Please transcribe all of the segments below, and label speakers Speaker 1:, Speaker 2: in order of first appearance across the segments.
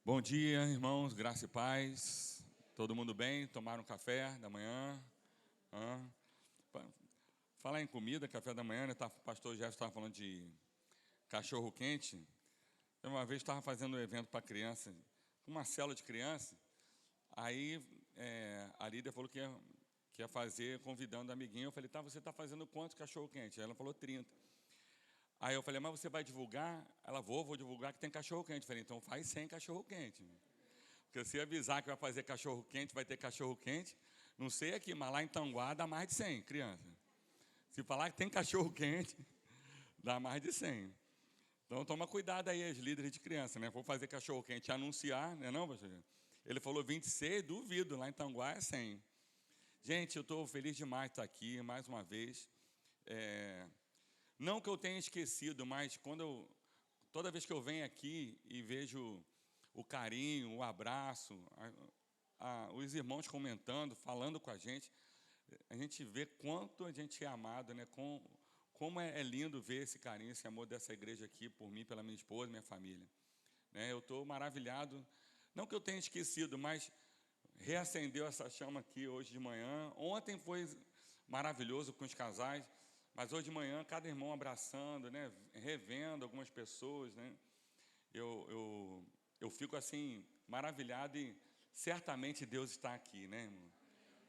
Speaker 1: Bom dia, irmãos, graça e paz. Todo mundo bem? Tomaram café da manhã? Hã? Falar em comida, café da manhã, né? O pastor Jefferson estava falando de cachorro quente. Eu uma vez estava fazendo um evento para criança, uma célula de criança. Aí a líder falou que ia fazer convidando a amiguinha. Eu falei, tá, você está fazendo quantos cachorro quente? Ela falou 30. Aí eu falei, mas você vai divulgar? Ela, vou divulgar que tem cachorro quente. Eu falei, então faz 100 cachorro quente. Porque se avisar que vai fazer cachorro quente, vai ter cachorro quente. Não sei aqui, mas lá em Tanguá dá mais de 100 criança. Se falar que tem cachorro quente, dá mais de 100. Então toma cuidado aí, as líderes de criança, né? Vou fazer cachorro quente, anunciar, né não, pastor? Ele falou 26, duvido, lá em Tanguá é 100. Gente, eu estou feliz demais de estar aqui, mais uma vez. Não que eu tenha esquecido, mas toda vez que eu venho aqui e vejo o carinho, o abraço, os irmãos comentando, falando com a gente vê quanto a gente é amado, né? Como é lindo ver esse carinho, esse amor dessa igreja aqui, por mim, pela minha esposa, minha família. Eu estou maravilhado, não que eu tenha esquecido, mas reacendeu essa chama aqui hoje de manhã. Ontem foi maravilhoso com os casais, mas hoje de manhã, cada irmão abraçando, né? Revendo algumas pessoas, né? Eu fico assim, maravilhado e certamente Deus está aqui, né, irmão?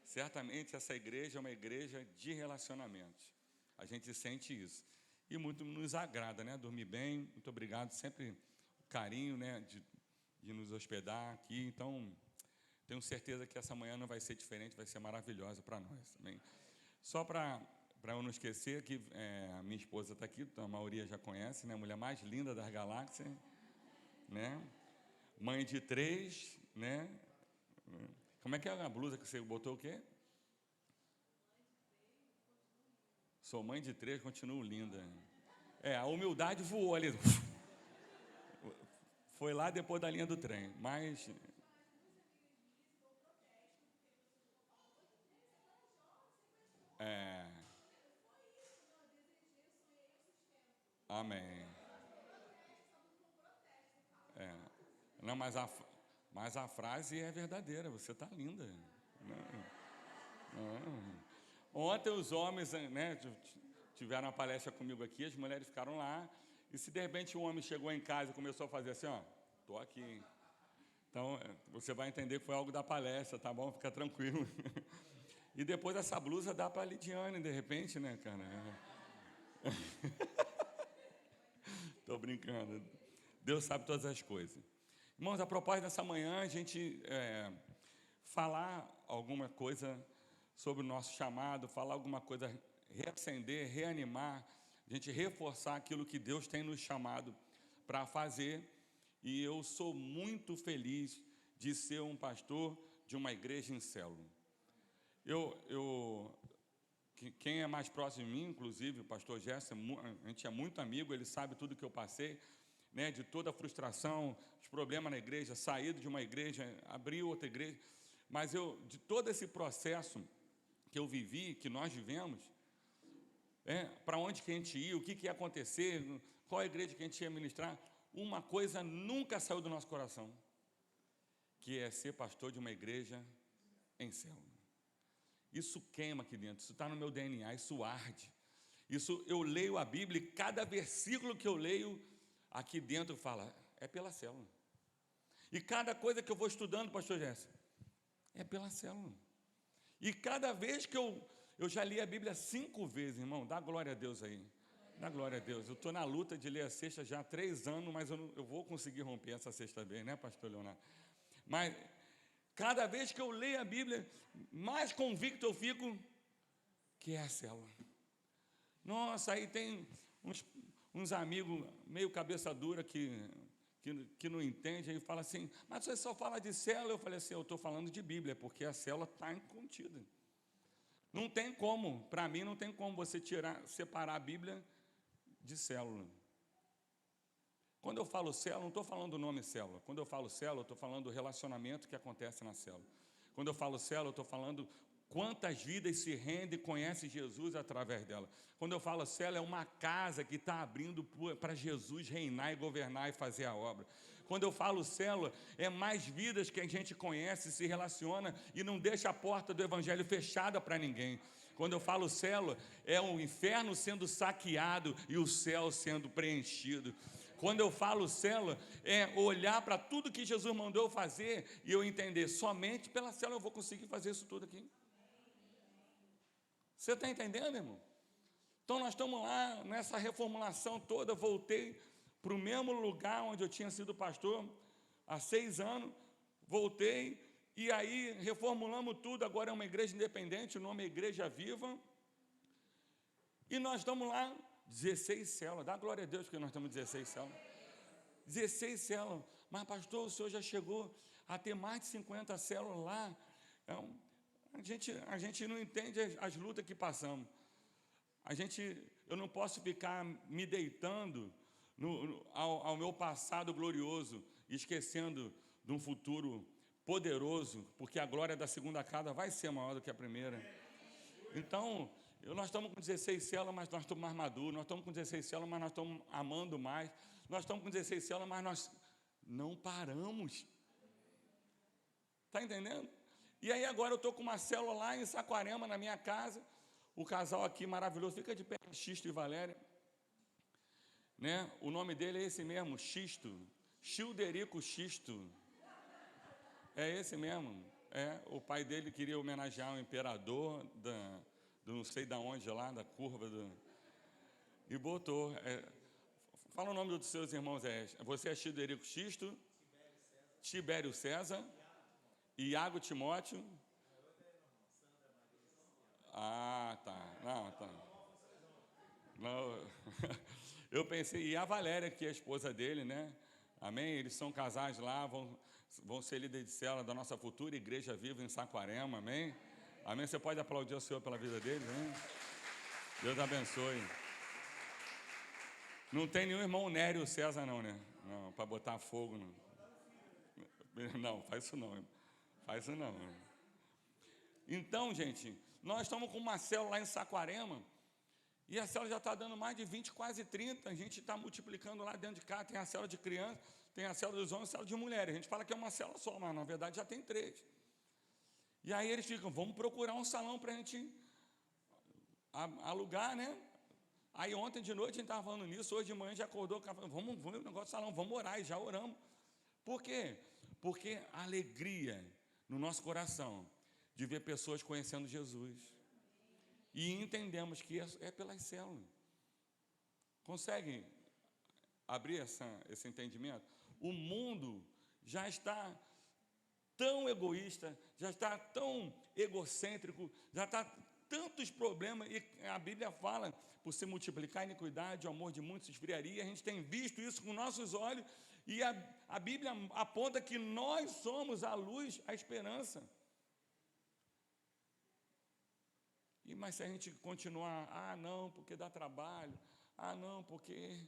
Speaker 1: Certamente essa igreja é uma igreja de relacionamentos. A gente sente isso. E muito nos agrada, né? Dormir bem. Muito obrigado. Sempre o carinho, né? De nos hospedar aqui. Então, tenho certeza que essa manhã não vai ser diferente, vai ser maravilhosa para nós também. Só para eu não esquecer que a minha esposa está aqui, a maioria já conhece, né? A mulher mais linda das galáxias, né? Mãe de 3, né? Como é que é a blusa que você botou o quê? Sou mãe de 3, continuo linda. A humildade voou ali. Foi lá depois da linha do trem. Mas. Amém. Não, mas a frase é verdadeira. Você está linda. Não. Ontem os homens, né, tiveram uma palestra comigo aqui, as mulheres ficaram lá. E se de repente um homem chegou em casa e começou a fazer assim, ó, tô aqui. Então, você vai entender que foi algo da palestra, tá bom? Fica tranquilo. E depois essa blusa dá para a Lidiane, de repente, né, cara? Estou brincando. Deus sabe todas as coisas. Irmãos, a propósito dessa manhã, a gente falar alguma coisa sobre o nosso chamado, falar alguma coisa, reacender, reanimar, a gente reforçar aquilo que Deus tem nos chamado para fazer. E eu sou muito feliz de ser um pastor de uma igreja em célula. Quem é mais próximo de mim, inclusive o pastor Gerson, a gente é muito amigo, ele sabe tudo que eu passei, né, de toda a frustração, os problemas na igreja, saído de uma igreja, abrir outra igreja, mas de todo esse processo que eu vivi, que nós vivemos, para onde que a gente ia, o que ia acontecer, qual a igreja que a gente ia ministrar, uma coisa nunca saiu do nosso coração, que é ser pastor de uma igreja em célula. Isso queima aqui dentro, isso está no meu DNA, isso arde. Isso, eu leio a Bíblia e cada versículo que eu leio aqui dentro fala, é pela célula. E cada coisa que eu vou estudando, pastor Jéssica, é pela célula. E cada vez que eu já li a Bíblia 5 vezes, irmão, dá glória a Deus aí. Dá glória a Deus. Eu estou na luta de ler a sexta já há 3 anos, mas eu vou conseguir romper essa sexta vez, né, pastor Leonardo? Mas cada vez que eu leio a Bíblia, mais convicto eu fico que é a célula. Nossa, aí tem uns amigos meio cabeça dura que não entende, aí fala assim, mas você só fala de célula. Eu falei assim, eu estou falando de Bíblia, porque a célula está contida. Não tem como, para mim não tem como você separar a Bíblia de célula. Quando eu falo célula, não estou falando do nome célula. Quando eu falo célula, eu estou falando do relacionamento que acontece na célula. Quando eu falo célula, eu estou falando Quantas vidas se rendem e conhecem Jesus através dela? Quando eu falo célula, é uma casa que está abrindo para Jesus reinar e governar e fazer a obra. Quando eu falo célula, é mais vidas que a gente conhece, se relaciona e não deixa a porta do evangelho fechada para ninguém. Quando eu falo célula, é o inferno sendo saqueado e o céu sendo preenchido. Quando eu falo célula, é olhar para tudo que Jesus mandou eu fazer e eu entender, somente pela célula eu vou conseguir fazer isso tudo aqui. Você está entendendo, irmão? Então nós estamos lá, nessa reformulação toda, voltei para o mesmo lugar onde eu tinha sido pastor há 6 anos, voltei, e aí reformulamos tudo, agora é uma igreja independente, o nome é Igreja Viva, e nós estamos lá, 16 células, dá glória a Deus que nós estamos 16 células, 16 células, mas pastor, o senhor já chegou a ter mais de 50 células lá, a gente não entende as lutas que passamos. Eu não posso ficar me deitando ao meu passado glorioso, esquecendo de um futuro poderoso, porque a glória da segunda casa vai ser maior do que a primeira. Então, nós estamos com 16 células, mas nós estamos mais maduros. Nós estamos com 16 células, mas nós estamos amando mais. Nós estamos com 16 células, mas nós não paramos. Está entendendo? E aí agora eu estou com uma célula lá em Saquarema, na minha casa, o casal aqui maravilhoso, fica de pé, Xisto e Valéria, né? O nome dele é esse mesmo, Xisto, Childerico Xisto, é esse mesmo, o pai dele queria homenagear o imperador, não sei de onde lá, da curva, e botou, fala o nome dos seus irmãos, você é Childerico Xisto, Tibério César, Iago Timóteo. Ah, tá. Não, tá. Não. Eu pensei, e a Valéria, que é a esposa dele, né? Amém? Eles são casais lá, vão ser líderes de célula da nossa futura Igreja Viva em Saquarema, amém? Amém? Você pode aplaudir o Senhor pela vida deles, hein? Deus abençoe. Não tem nenhum irmão Nério César, não, né? Não, para botar fogo. Não, faz isso não, irmão. Faz isso não. Então, gente, nós estamos com uma célula lá em Saquarema, e a célula já está dando mais de 20, quase 30, a gente está multiplicando lá dentro de cá, tem a célula de crianças, tem a célula dos homens, a célula de mulheres, a gente fala que é uma célula só, mas na verdade já tem 3. E aí eles ficam, vamos procurar um salão para a gente alugar, né? Aí ontem de noite a gente estava falando nisso, hoje de manhã já acordou, vamos no negócio do salão, vamos orar, e já oramos. Por quê? Porque a alegria no nosso coração de ver pessoas conhecendo Jesus. E entendemos que é pelas células. Conseguem abrir esse entendimento? O mundo já está tão egoísta, já está tão egocêntrico, já está tantos problemas, e a Bíblia fala, por se multiplicar a iniquidade, o amor de muitos se esfriaria. A gente tem visto isso com nossos olhos, e a Bíblia aponta que nós somos a luz, a esperança. Mas se a gente continuar, não, porque dá trabalho, não, porque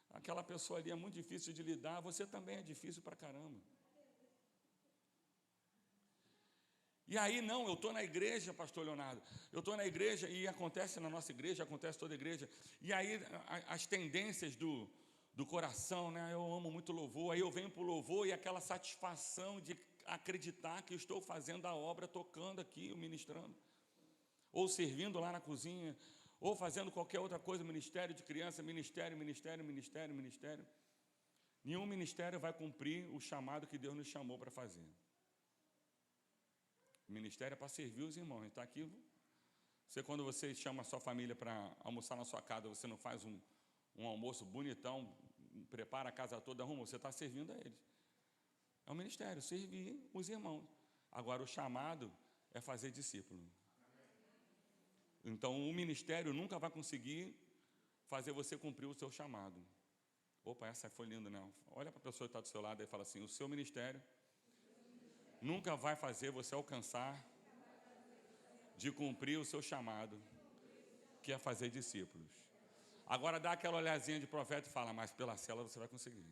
Speaker 1: aquela pessoa ali é muito difícil de lidar, você também é difícil pra caramba. E aí, não, eu estou na igreja, pastor Leonardo, eu estou na igreja, e acontece na nossa igreja, acontece toda a igreja, e aí as tendências do coração, né? Eu amo muito louvor, aí eu venho para o louvor e aquela satisfação de acreditar que eu estou fazendo a obra, tocando aqui, ministrando, ou servindo lá na cozinha, ou fazendo qualquer outra coisa, ministério de criança, ministério. Nenhum ministério vai cumprir o chamado que Deus nos chamou para fazer. O ministério é para servir os irmãos. Está aqui. Quando você chama a sua família para almoçar na sua casa, você não faz um almoço bonitão, prepara a casa toda, arruma, você está servindo a eles. É o ministério, servir os irmãos. Agora, o chamado é fazer discípulo. Então, o ministério nunca vai conseguir fazer você cumprir o seu chamado. Opa, essa foi linda, né? Olha para a pessoa que está do seu lado e fala assim, o seu ministério nunca vai fazer você alcançar de cumprir o seu chamado, que é fazer discípulos. Agora dá aquela olhazinha de profeta e fala, mas pela célula você vai conseguir.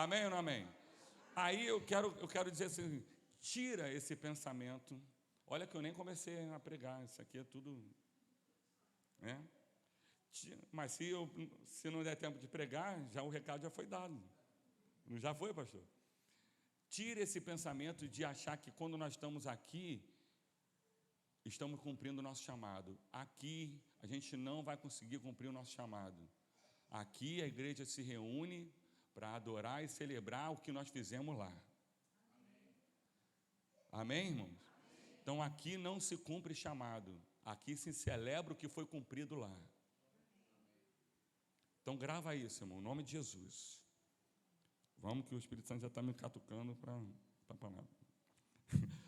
Speaker 1: Amém ou não amém? Aí eu quero dizer assim, tira esse pensamento. Olha que eu nem comecei a pregar, isso aqui é tudo, né? Mas se não der tempo de pregar, já o recado já foi dado. Não já foi, pastor? Tira esse pensamento de achar que quando nós estamos aqui, estamos cumprindo o nosso chamado. Aqui a gente não vai conseguir cumprir o nosso chamado. Aqui a igreja se reúne para adorar e celebrar o que nós fizemos lá. Amém, irmãos? Então aqui não se cumpre chamado. Aqui se celebra o que foi cumprido lá. Então grava isso, irmão, em nome de Jesus. Vamos que o Espírito Santo já está me catucando para a palavra.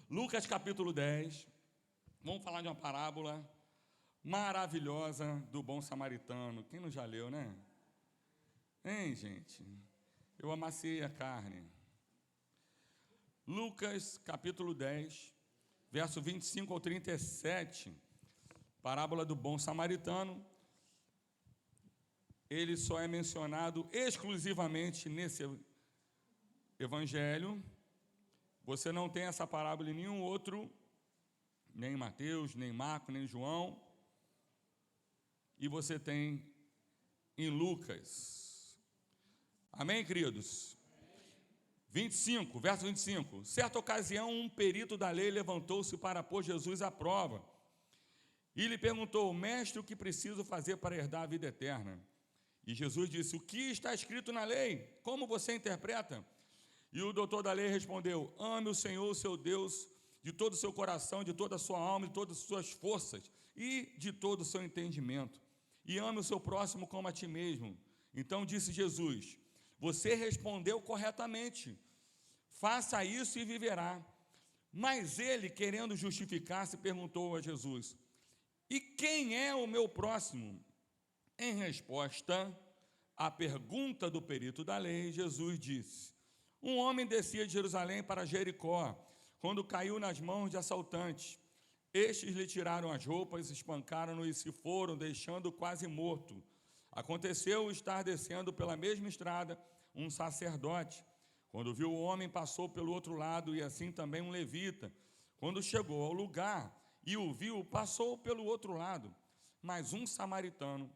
Speaker 1: Lucas capítulo 10. Vamos falar de uma parábola maravilhosa do bom samaritano. Quem não já leu, né? Hein, gente? Eu amaciei a carne. Lucas capítulo 10, verso 25 ao 37. Parábola do bom samaritano. Ele só é mencionado exclusivamente nesse evangelho. Você não tem essa parábola em nenhum outro, nem Mateus, nem Marcos, nem João. E você tem em Lucas. Amém, queridos? 25, verso 25. Certa ocasião, um perito da lei levantou-se para pôr Jesus à prova. E lhe perguntou: mestre, o que preciso fazer para herdar a vida eterna? E Jesus disse: o que está escrito na lei? Como você interpreta? E o doutor da lei respondeu: ame o Senhor, seu Deus, de todo o seu coração, de toda a sua alma, de todas as suas forças e de todo o seu entendimento. E ame o seu próximo como a ti mesmo. Então disse Jesus: você respondeu corretamente. Faça isso e viverá. Mas ele, querendo justificar-se, perguntou a Jesus: e quem é o meu próximo? Em resposta à pergunta do perito da lei, Jesus disse: um homem descia de Jerusalém para Jericó, quando caiu nas mãos de assaltantes. Estes lhe tiraram as roupas, espancaram-no e se foram, deixando-o quase morto. Aconteceu estar descendo pela mesma estrada um sacerdote. Quando viu o homem, passou pelo outro lado, e assim também um levita. Quando chegou ao lugar e o viu, passou pelo outro lado. Mas um samaritano,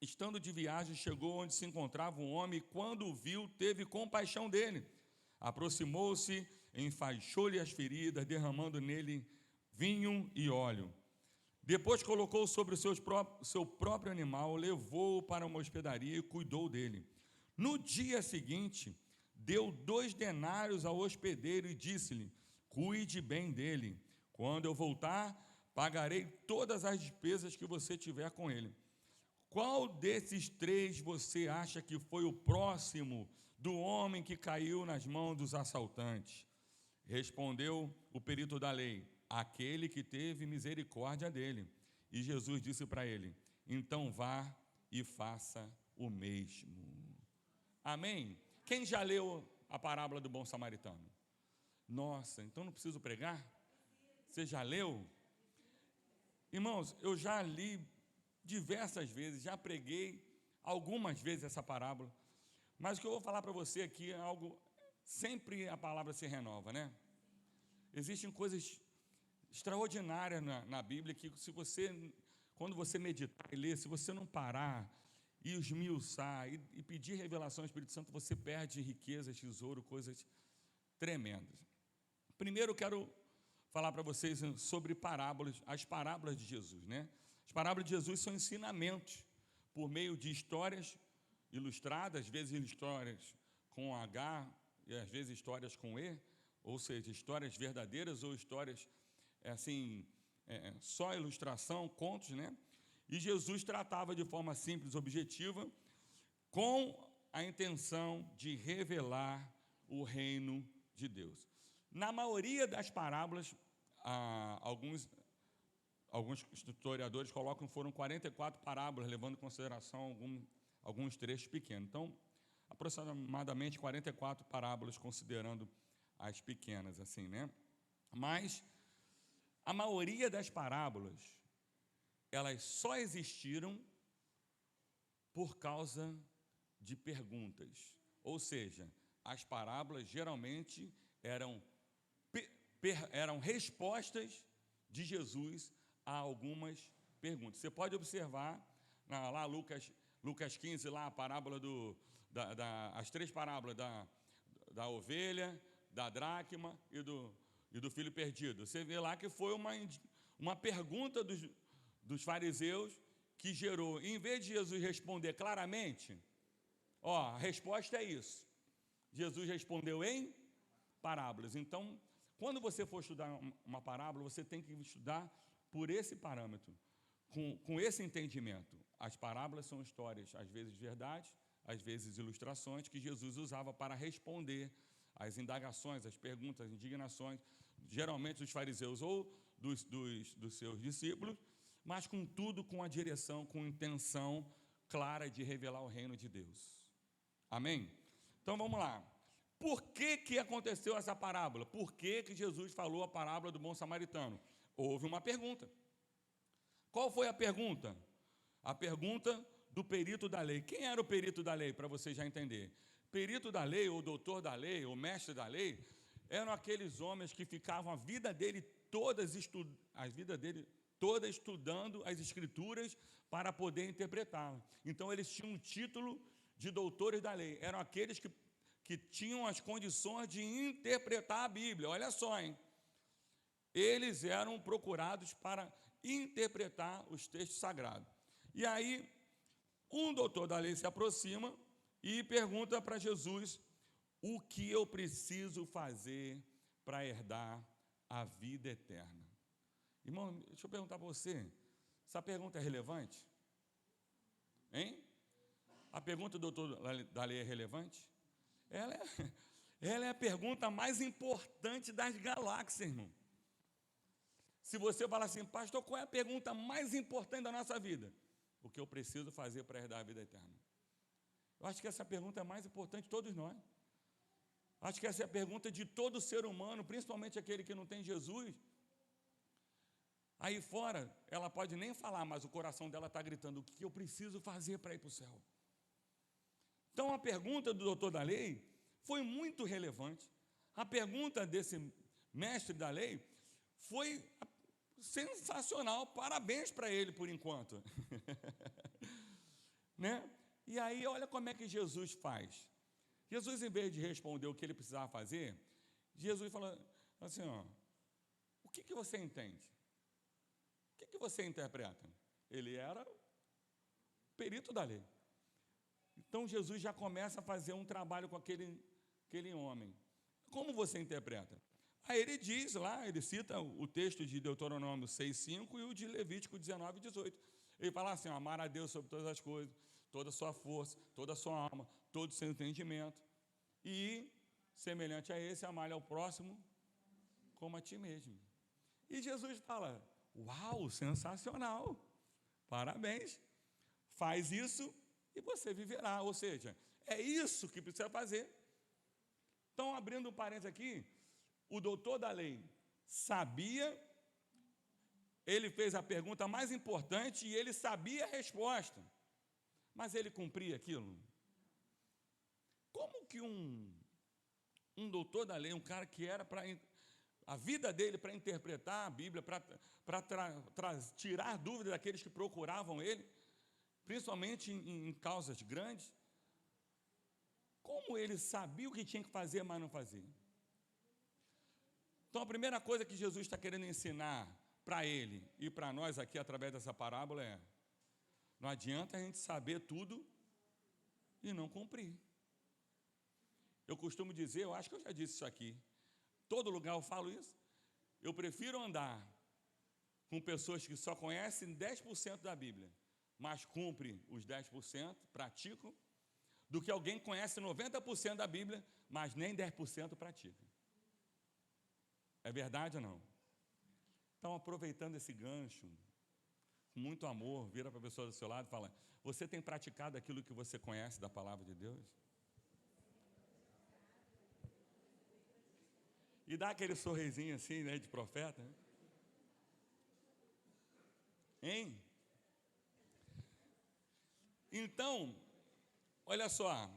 Speaker 1: estando de viagem, chegou onde se encontrava um homem, e quando o viu, teve compaixão dele. Aproximou-se, enfaixou-lhe as feridas, derramando nele vinho e óleo. Depois colocou sobre o seu próprio animal, levou-o para uma hospedaria e cuidou dele. No dia seguinte, deu 2 denários ao hospedeiro e disse-lhe: cuide bem dele. Quando eu voltar, pagarei todas as despesas que você tiver com ele. Qual desses 3 você acha que foi o próximo do homem que caiu nas mãos dos assaltantes? Respondeu o perito da lei: aquele que teve misericórdia dele. E Jesus disse para ele: então vá e faça o mesmo. Amém? Quem já leu a parábola do bom samaritano? Nossa, então não preciso pregar? Você já leu? Irmãos, eu já li diversas vezes, já preguei algumas vezes essa parábola, mas o que eu vou falar para você aqui é algo, sempre a palavra se renova, né? Existem coisas extraordinárias na Bíblia que quando você meditar e ler, se você não parar e esmiuçar e pedir revelação ao Espírito Santo, você perde riqueza, tesouro, coisas tremendas. Primeiro eu quero falar para vocês sobre parábolas, as parábolas de Jesus, né? As parábolas de Jesus são ensinamentos por meio de histórias ilustradas, às vezes histórias com H e às vezes histórias com E, ou seja, histórias verdadeiras ou histórias só ilustração, contos, né? E Jesus tratava de forma simples, objetiva, com a intenção de revelar o reino de Deus. Na maioria das parábolas, alguns historiadores colocam que foram 44 parábolas, levando em consideração alguns trechos pequenos. Então, aproximadamente 44 parábolas, considerando as pequenas, assim, né? Mas a maioria das parábolas, elas só existiram por causa de perguntas. Ou seja, as parábolas geralmente eram respostas de Jesus a algumas perguntas. Você pode observar lá Lucas 15, lá a parábola as três parábolas da ovelha, da dracma e do filho perdido. Você vê lá que foi uma pergunta dos fariseus que gerou, em vez de Jesus responder claramente, a resposta é isso. Jesus respondeu em parábolas. Então, quando você for estudar uma parábola, você tem que estudar por esse parâmetro, com esse entendimento. As parábolas são histórias, às vezes verdades, às vezes ilustrações, que Jesus usava para responder às indagações, às perguntas, às indignações, geralmente dos fariseus ou dos seus discípulos, mas contudo com a direção, com a intenção clara de revelar o reino de Deus. Amém? Então vamos lá. Por que aconteceu essa parábola? Por que Jesus falou a parábola do bom samaritano? Houve uma pergunta. Qual foi a pergunta? A pergunta do perito da lei. Quem era o perito da lei, para você já entender? Perito da lei, ou doutor da lei, ou mestre da lei, eram aqueles homens que ficavam a vida dele toda estudando as escrituras para poder interpretá-las. Então eles tinham um título de doutores da lei. Eram aqueles que tinham as condições de interpretar a Bíblia. Olha só, hein? Eles eram procurados para interpretar os textos sagrados. E aí, um doutor da lei se aproxima e pergunta para Jesus: o que eu preciso fazer para herdar a vida eterna? Irmão, deixa eu perguntar para você, essa pergunta é relevante? Hein? A pergunta do doutor da lei é relevante? Ela é a pergunta mais importante das galáxias, irmão. Se você falar assim, pastor, qual é a pergunta mais importante da nossa vida? O que eu preciso fazer para herdar a vida eterna? Eu acho que essa pergunta é a mais importante de todos nós. Acho que essa é a pergunta de todo ser humano, principalmente aquele que não tem Jesus. Aí fora, ela pode nem falar, mas o coração dela está gritando, o que eu preciso fazer para ir para o céu? Então, a pergunta do doutor da lei foi muito relevante. A pergunta desse mestre da lei foi sensacional. Parabéns para ele, por enquanto. Né? E aí, olha como é que Jesus faz. Jesus, em vez de responder o que ele precisava fazer, Jesus falou assim, o que você entende? O que você interpreta? Ele era perito da lei. Então, Jesus já começa a fazer um trabalho com aquele homem. Como você interpreta? Aí ele diz lá, ele cita o texto de Deuteronômio 6:5 e o de Levítico 19:18. Ele fala assim, amar a Deus sobre todas as coisas, toda a sua força, toda a sua alma, todo o seu entendimento. E, semelhante a esse, amar ao próximo como a ti mesmo. E Jesus fala, uau, sensacional, parabéns, faz isso e você viverá. Ou seja, é isso que precisa fazer. Então, abrindo um parênteses aqui, o doutor da lei sabia, ele fez a pergunta mais importante e ele sabia a resposta, mas ele cumpria aquilo? Como que um doutor da lei, um cara que era para a vida dele para interpretar a Bíblia, para tirar dúvidas daqueles que procuravam ele, principalmente em causas grandes, como ele sabia o que tinha que fazer, mas não fazia? Então, a primeira coisa que Jesus está querendo ensinar para ele e para nós aqui, através dessa parábola, é: não adianta a gente saber tudo e não cumprir. Eu costumo dizer, eu acho que eu já disse isso aqui, todo lugar eu falo isso, eu prefiro andar com pessoas que só conhecem 10% da Bíblia, mas cumprem os 10%, praticam, do que alguém que conhece 90% da Bíblia, mas nem 10% pratica. É verdade ou não? Então, aproveitando esse gancho, com muito amor, vira para a pessoa do seu lado e fala, você tem praticado aquilo que você conhece da palavra de Deus? E dá aquele sorrisinho assim, né, de profeta, né? Hein? Então, olha só,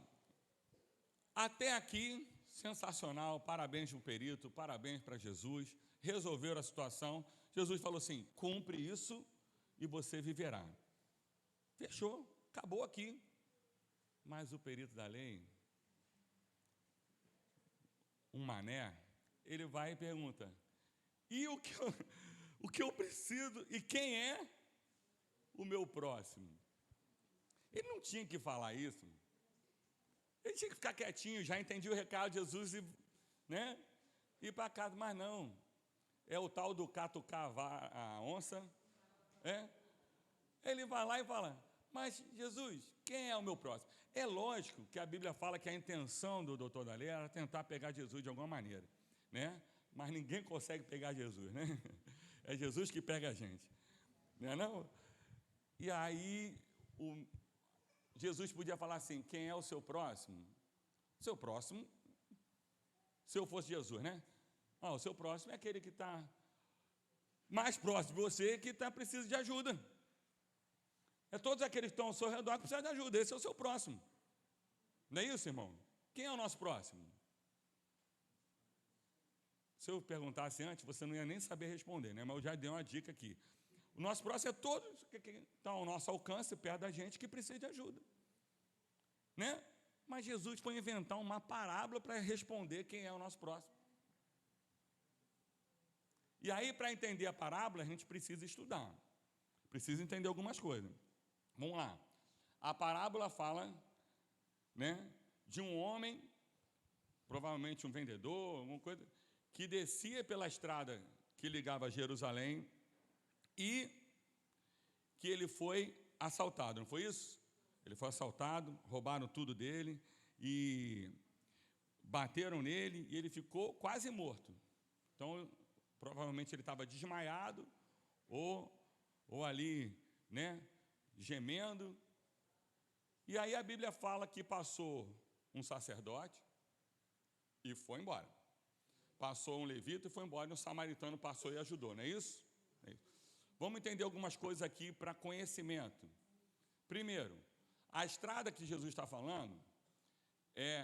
Speaker 1: Até aqui, sensacional, parabéns para o perito, parabéns para Jesus, resolveram a situação. Jesus falou assim: cumpre isso e você viverá. Fechou, acabou aqui. Mas o perito da lei, um mané, ele vai e pergunta: e o que eu preciso e quem é o meu próximo? Ele não tinha que falar isso. Ele tinha que ficar quietinho, já entendi o recado de Jesus e, né, ir para casa, mas não. É o tal do catucar a onça. Ele vai lá e fala: mas Jesus, quem é o meu próximo? É lógico que a Bíblia fala que a intenção do doutor da lei era tentar pegar Jesus de alguma maneira, né? Mas ninguém consegue pegar Jesus, né? É Jesus que pega a gente, não é não? E aí, Jesus podia falar assim: quem é o seu próximo? Seu próximo, se eu fosse Jesus, né? O seu próximo é aquele que está mais próximo de você, que precisa de ajuda. É todos aqueles que estão ao seu redor que precisam de ajuda. Esse é o seu próximo. Não é isso, irmão? Quem é o nosso próximo? Se eu perguntasse antes, você não ia nem saber responder, né? Mas eu já dei uma dica aqui. O nosso próximo é todos que estão ao nosso alcance, perto da gente, que precisa de ajuda, né? Mas Jesus foi inventar uma parábola para responder quem é o nosso próximo. E aí, para entender a parábola, a gente precisa estudar. Precisa entender algumas coisas. Vamos lá. A parábola fala, né, de um homem, provavelmente um vendedor, alguma coisa, que descia pela estrada que ligava a Jerusalém e que ele foi assaltado, não foi isso? Ele foi assaltado, roubaram tudo dele e bateram nele e ele ficou quase morto. Então, provavelmente ele estava desmaiado ou ali, né, gemendo. E aí a Bíblia fala que passou um sacerdote e foi embora. Passou um levita e foi embora, e um samaritano passou e ajudou, não é isso? É isso. Vamos entender algumas coisas aqui para conhecimento. Primeiro, a estrada que Jesus está falando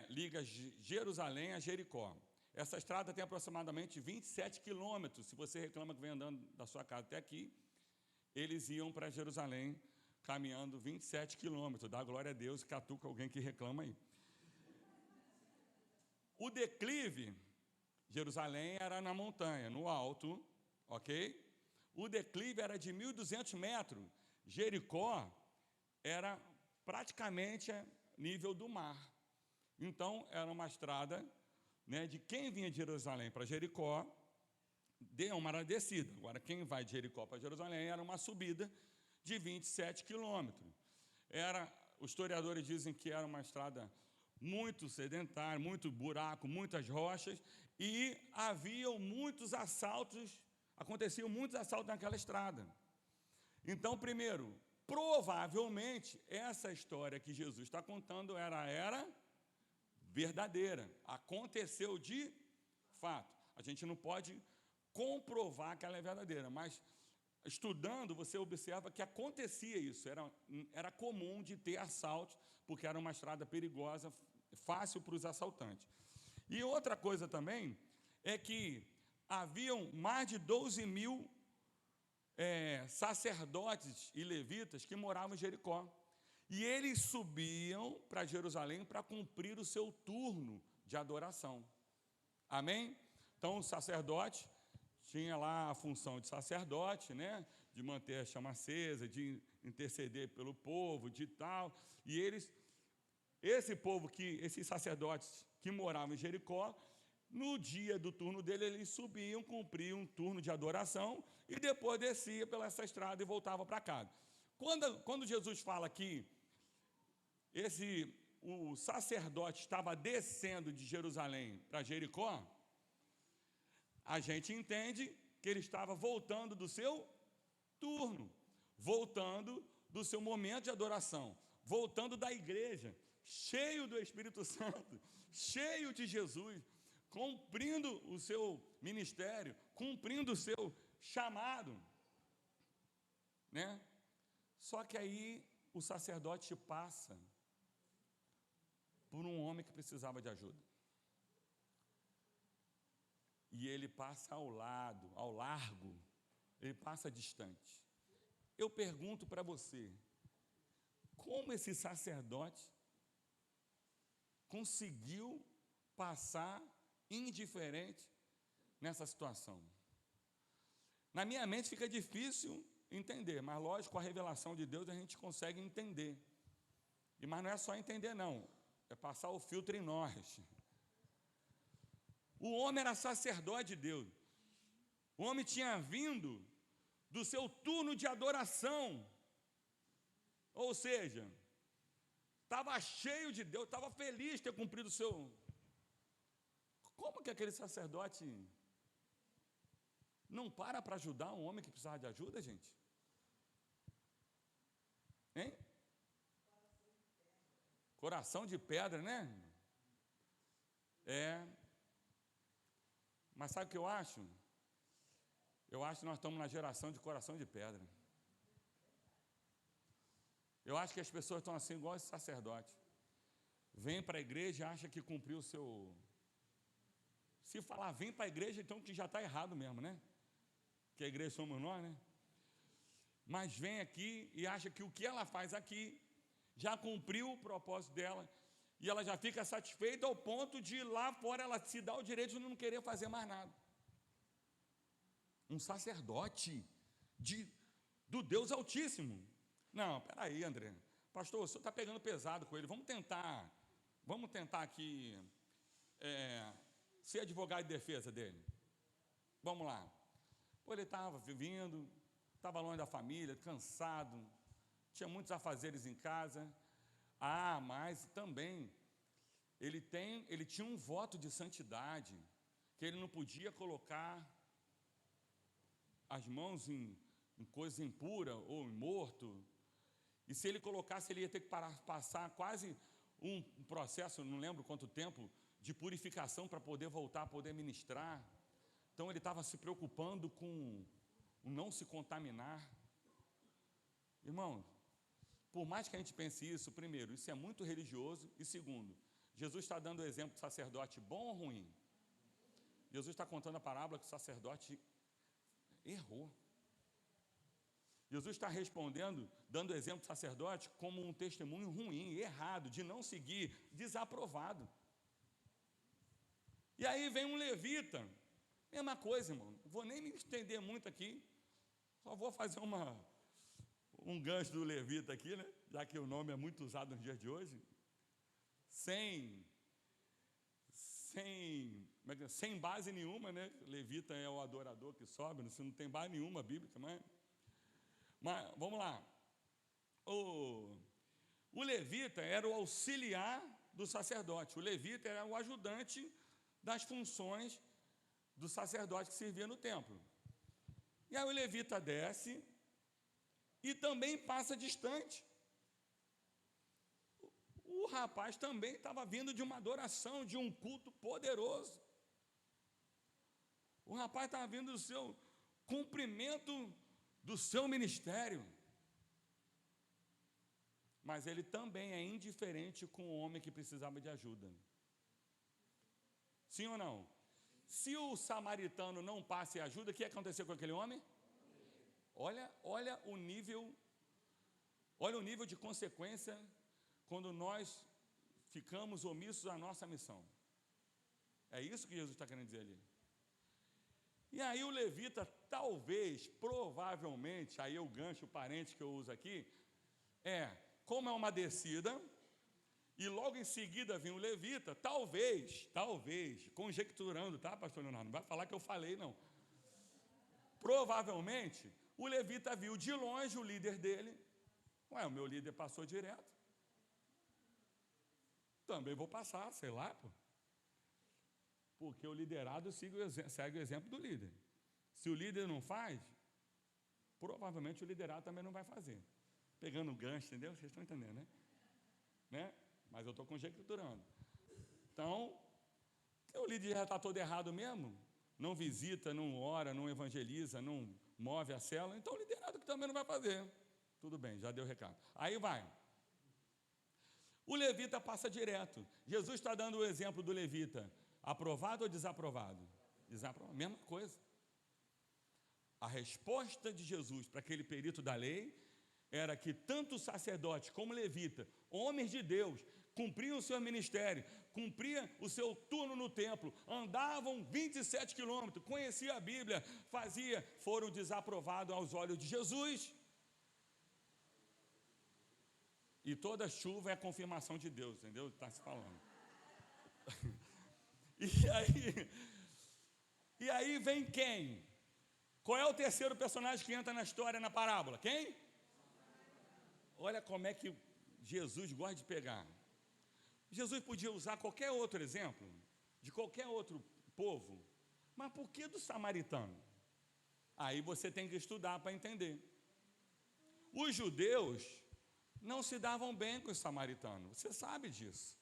Speaker 1: liga Jerusalém a Jericó. Essa estrada tem aproximadamente 27 quilômetros. Se você reclama que vem andando da sua casa até aqui, eles iam para Jerusalém caminhando 27 quilômetros. Dá glória a Deus, catuca alguém que reclama aí. O declive, Jerusalém era na montanha, no alto, ok? O declive era de 1.200 metros. Jericó era praticamente a nível do mar. Então, era uma estrada, né, de quem vinha de Jerusalém para Jericó, deu uma descida. Agora, quem vai de Jericó para Jerusalém era uma subida de 27 quilômetros. Os historiadores dizem que era uma estrada muito sedentária, muito buraco, muitas rochas, e haviam muitos assaltos, aconteciam muitos assaltos naquela estrada. Então, primeiro, provavelmente, essa história que Jesus está contando era verdadeira, aconteceu de fato. A gente não pode comprovar que ela é verdadeira, mas estudando, você observa que acontecia isso, era comum de ter assaltos, porque era uma estrada perigosa, fácil para os assaltantes. E outra coisa também é que haviam mais de 12.000 sacerdotes e levitas que moravam em Jericó. E eles subiam para Jerusalém para cumprir o seu turno de adoração. Amém? Então, o sacerdote tinha lá a função de sacerdote, né? De manter a chama acesa, de interceder pelo povo, de tal. E esses sacerdotes que moravam em Jericó, no dia do turno dele, eles subiam, cumpriam um turno de adoração e depois descia pela essa estrada e voltava para casa. Quando Jesus fala que o sacerdote estava descendo de Jerusalém para Jericó, a gente entende que ele estava voltando do seu turno, voltando do seu momento de adoração, voltando da igreja, cheio do Espírito Santo, cheio de Jesus, cumprindo o seu ministério, cumprindo o seu chamado, né? Só que aí o sacerdote passa por um homem que precisava de ajuda. E ele passa ao largo, ele passa distante. Eu pergunto para você, como esse sacerdote conseguiu passar indiferente nessa situação? Na minha mente fica difícil entender, mas lógico, com a revelação de Deus a gente consegue entender. Mas não é só entender não, é passar o filtro em nós. O homem era sacerdote de Deus. O homem tinha vindo do seu turno de adoração. Ou seja, estava cheio de Deus, estava feliz de ter cumprido o seu... Como que aquele sacerdote não para ajudar um homem que precisava de ajuda, gente? Hein? Coração de pedra, né? Mas sabe o que eu acho? Eu acho que nós estamos na geração de coração de pedra. Eu acho que as pessoas estão assim, igual esse sacerdote. Vem para a igreja e acha que cumpriu o seu... Se falar vem para a igreja, então que já está errado mesmo, né? Que a igreja somos nós, né? Mas vem aqui e acha que o que ela faz aqui já cumpriu o propósito dela. E ela já fica satisfeita ao ponto de lá fora ela se dá o direito de não querer fazer mais nada. Um sacerdote do Deus Altíssimo. Não, peraí, André. Pastor, o senhor está pegando pesado com ele. Vamos tentar aqui ser advogado de defesa dele. Vamos lá. Pô, ele estava vindo, estava longe da família, cansado, tinha muitos afazeres em casa. Mas também ele tinha um voto de santidade, que ele não podia colocar as mãos em coisa impura ou em morto. E se ele colocasse, ele ia ter que passar quase um processo, não lembro quanto tempo, de purificação para poder voltar a poder ministrar. Então ele estava se preocupando com o não se contaminar. Irmão, por mais que a gente pense isso, primeiro, isso é muito religioso, e segundo, Jesus está dando o exemplo de sacerdote bom ou ruim? Jesus está contando a parábola que o sacerdote errou. Jesus está respondendo, dando o exemplo de sacerdote como um testemunho ruim, errado, de não seguir, desaprovado. E aí vem um levita, mesma coisa, irmão, não vou nem me estender muito aqui, só vou fazer um gancho do levita aqui, né? Já que o nome é muito usado nos dias de hoje, sem base nenhuma, né? Levita é o adorador que sobe, isso não tem base nenhuma bíblica, mas vamos lá. O levita era o auxiliar do sacerdote, o levita era o ajudante das funções do sacerdote que servia no templo. E aí o levita desce e também passa distante. O rapaz também estava vindo de uma adoração, de um culto poderoso. O rapaz estava vindo do seu cumprimento do seu ministério. Mas ele também é indiferente com o homem que precisava de ajuda. Sim ou não? Se o samaritano não passa e ajuda, o que aconteceu com aquele homem? Olha o nível de consequência quando nós ficamos omissos à nossa missão. É isso que Jesus está querendo dizer ali. E aí o levita, talvez, provavelmente, aí o gancho, o parente que eu uso aqui, como é uma descida, e logo em seguida vem o levita, talvez, conjecturando, tá, pastor Leonardo? Não vai falar que eu falei, não. Provavelmente, o levita viu de longe o líder dele. O meu líder passou direto. Também vou passar, sei lá, pô. Porque o liderado segue o exemplo do líder. Se o líder não faz, provavelmente o liderado também não vai fazer. Pegando o gancho, entendeu? Vocês estão entendendo, né? Mas eu estou conjecturando. Então, o líder já está todo errado mesmo, não visita, não ora, não evangeliza, não move a célula, então o liderado que também não vai fazer. Tudo bem, já deu o recado. Aí vai. O levita passa direto. Jesus está dando o exemplo do levita. Aprovado ou desaprovado? Desaprovado, mesma coisa. A resposta de Jesus para aquele perito da lei era que tanto o sacerdote como o levita, homens de Deus, cumpriam o seu ministério, cumpriam o seu turno no templo, andavam 27 quilômetros, conheciam a Bíblia, foram desaprovados aos olhos de Jesus. E toda chuva é a confirmação de Deus, entendeu? Está se falando. E aí vem quem? Qual é o terceiro personagem que entra na história, na parábola? Quem? Olha como é que Jesus gosta de pegar. Jesus podia usar qualquer outro exemplo, de qualquer outro povo, mas por que do samaritano? Aí você tem que estudar para entender. Os judeus não se davam bem com os samaritanos, você sabe disso.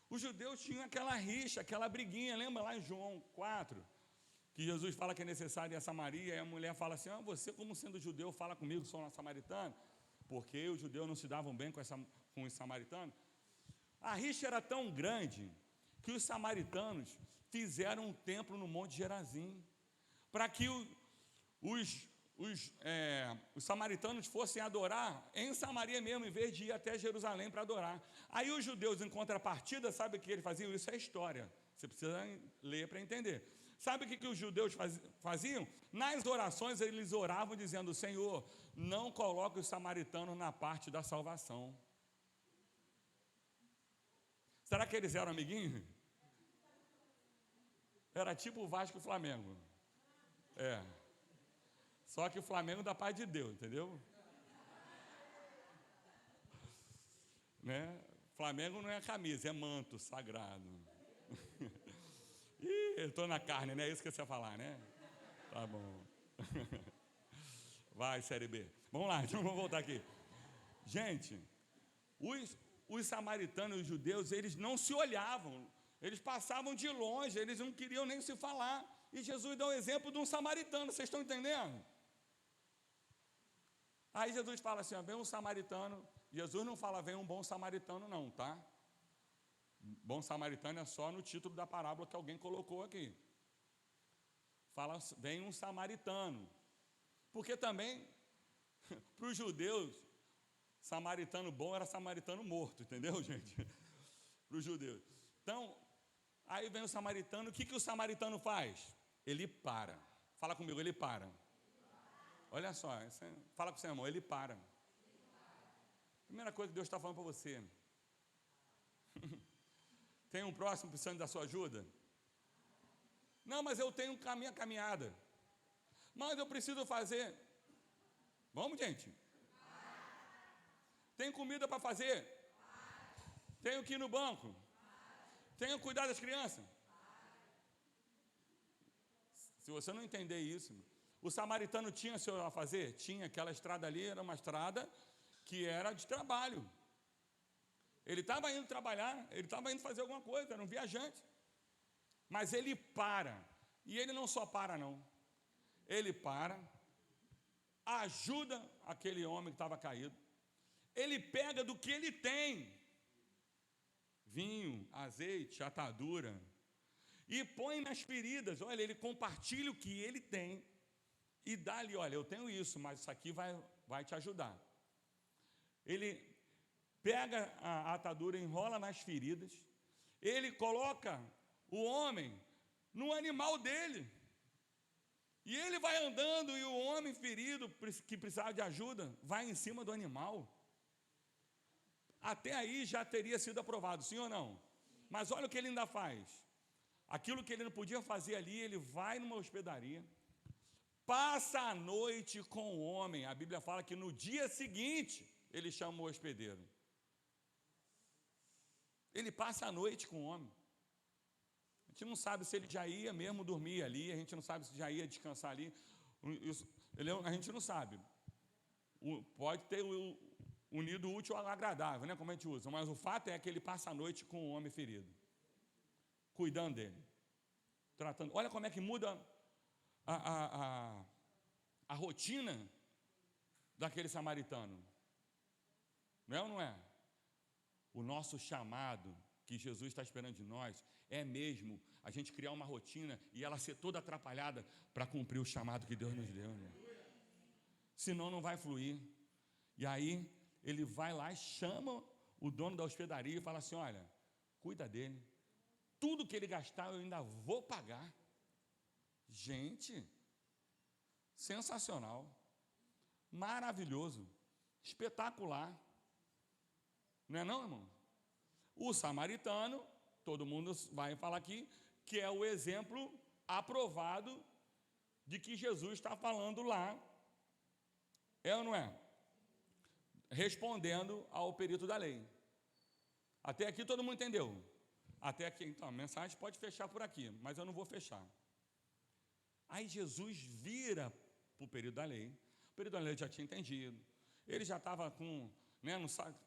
Speaker 1: Os judeus tinham aquela rixa, aquela briguinha, lembra lá em João 4, que Jesus fala que é necessário ir a Samaria, e a mulher fala assim, você como sendo judeu, fala comigo, sou uma samaritana, porque os judeus não se davam bem com os samaritanos. A rixa era tão grande, que os samaritanos fizeram um templo no Monte Gerazim, para que os samaritanos fossem adorar em Samaria mesmo, em vez de ir até Jerusalém para adorar. Aí os judeus, em contrapartida, sabe o que eles faziam? Isso é história, você precisa ler para entender. Sabe o que os judeus faziam? Nas orações eles oravam dizendo, Senhor, não coloque os samaritanos na parte da salvação. Será que eles eram amiguinhos? Era tipo o Vasco e o Flamengo. Só que o Flamengo da paz de Deus, entendeu? Né? Flamengo não é camisa, é manto sagrado. Ih, eu estou na carne, né? É isso que você ia falar, né? Tá bom. Vai, Série B. Vamos lá, então vamos voltar aqui. Gente, os samaritanos e os judeus, eles não se olhavam, eles passavam de longe, eles não queriam nem se falar. E Jesus dá o exemplo de um samaritano, vocês estão entendendo? Aí Jesus fala assim, vem um samaritano. Jesus não fala, vem um bom samaritano não, tá? Bom samaritano é só no título da parábola que alguém colocou aqui. Fala, vem um samaritano. Porque também, para os judeus, samaritano bom era samaritano morto, entendeu, gente? Para os judeus. Então, aí vem o samaritano, o que o samaritano faz? Ele para. Fala comigo, ele para. Olha só, fala com o seu irmão, ele para. Primeira coisa que Deus está falando para você. Tem um próximo precisando da sua ajuda? Não, mas eu tenho minha caminhada. Mas eu preciso fazer. Vamos, gente. Tem comida para fazer? Tenho que ir no banco? Tenho que cuidar das crianças? Se você não entender isso, o samaritano tinha seu a fazer? Tinha, aquela estrada ali era uma estrada que era de trabalho. Ele estava indo trabalhar, ele estava indo fazer alguma coisa, era um viajante. Mas ele para, e ele não só para não, ele para, ajuda aquele homem que estava caído, ele pega do que ele tem, vinho, azeite, atadura, e põe nas feridas, olha, ele compartilha o que ele tem, e dá-lhe, olha, eu tenho isso, mas isso aqui vai te ajudar. Ele pega a atadura, enrola nas feridas, ele coloca o homem no animal dele, e ele vai andando, e o homem ferido, que precisava de ajuda, vai em cima do animal. Até aí já teria sido aprovado, sim ou não? Mas olha o que ele ainda faz. Aquilo que ele não podia fazer ali, ele vai numa hospedaria, passa a noite com o homem. A Bíblia fala que no dia seguinte, ele chama o hospedeiro. Ele passa a noite com o homem. A gente não sabe se ele já ia mesmo dormir ali, a gente não sabe se já ia descansar ali. A gente não sabe. Pode ter unido o útil ao agradável, né, como a gente usa, mas o fato é que ele passa a noite com o homem ferido, cuidando dele, tratando. Olha como é que muda a rotina daquele samaritano. Não é ou não é? O nosso chamado que Jesus está esperando de nós é mesmo a gente criar uma rotina e ela ser toda atrapalhada para cumprir o chamado que Deus nos deu, né? Senão não vai fluir. E aí ele vai lá e chama o dono da hospedaria e fala assim: olha, cuida dele, tudo que ele gastar eu ainda vou pagar. Gente, sensacional, maravilhoso, espetacular, não é não, irmão? O samaritano, todo mundo vai falar aqui, que é o exemplo aprovado de que Jesus está falando lá, é ou não é? Respondendo ao perito da lei. Até aqui todo mundo entendeu? Até aqui, então, a mensagem pode fechar por aqui, mas eu não vou fechar. Aí Jesus vira para o perito da lei. O perito da lei já tinha entendido. Ele já estava com, né,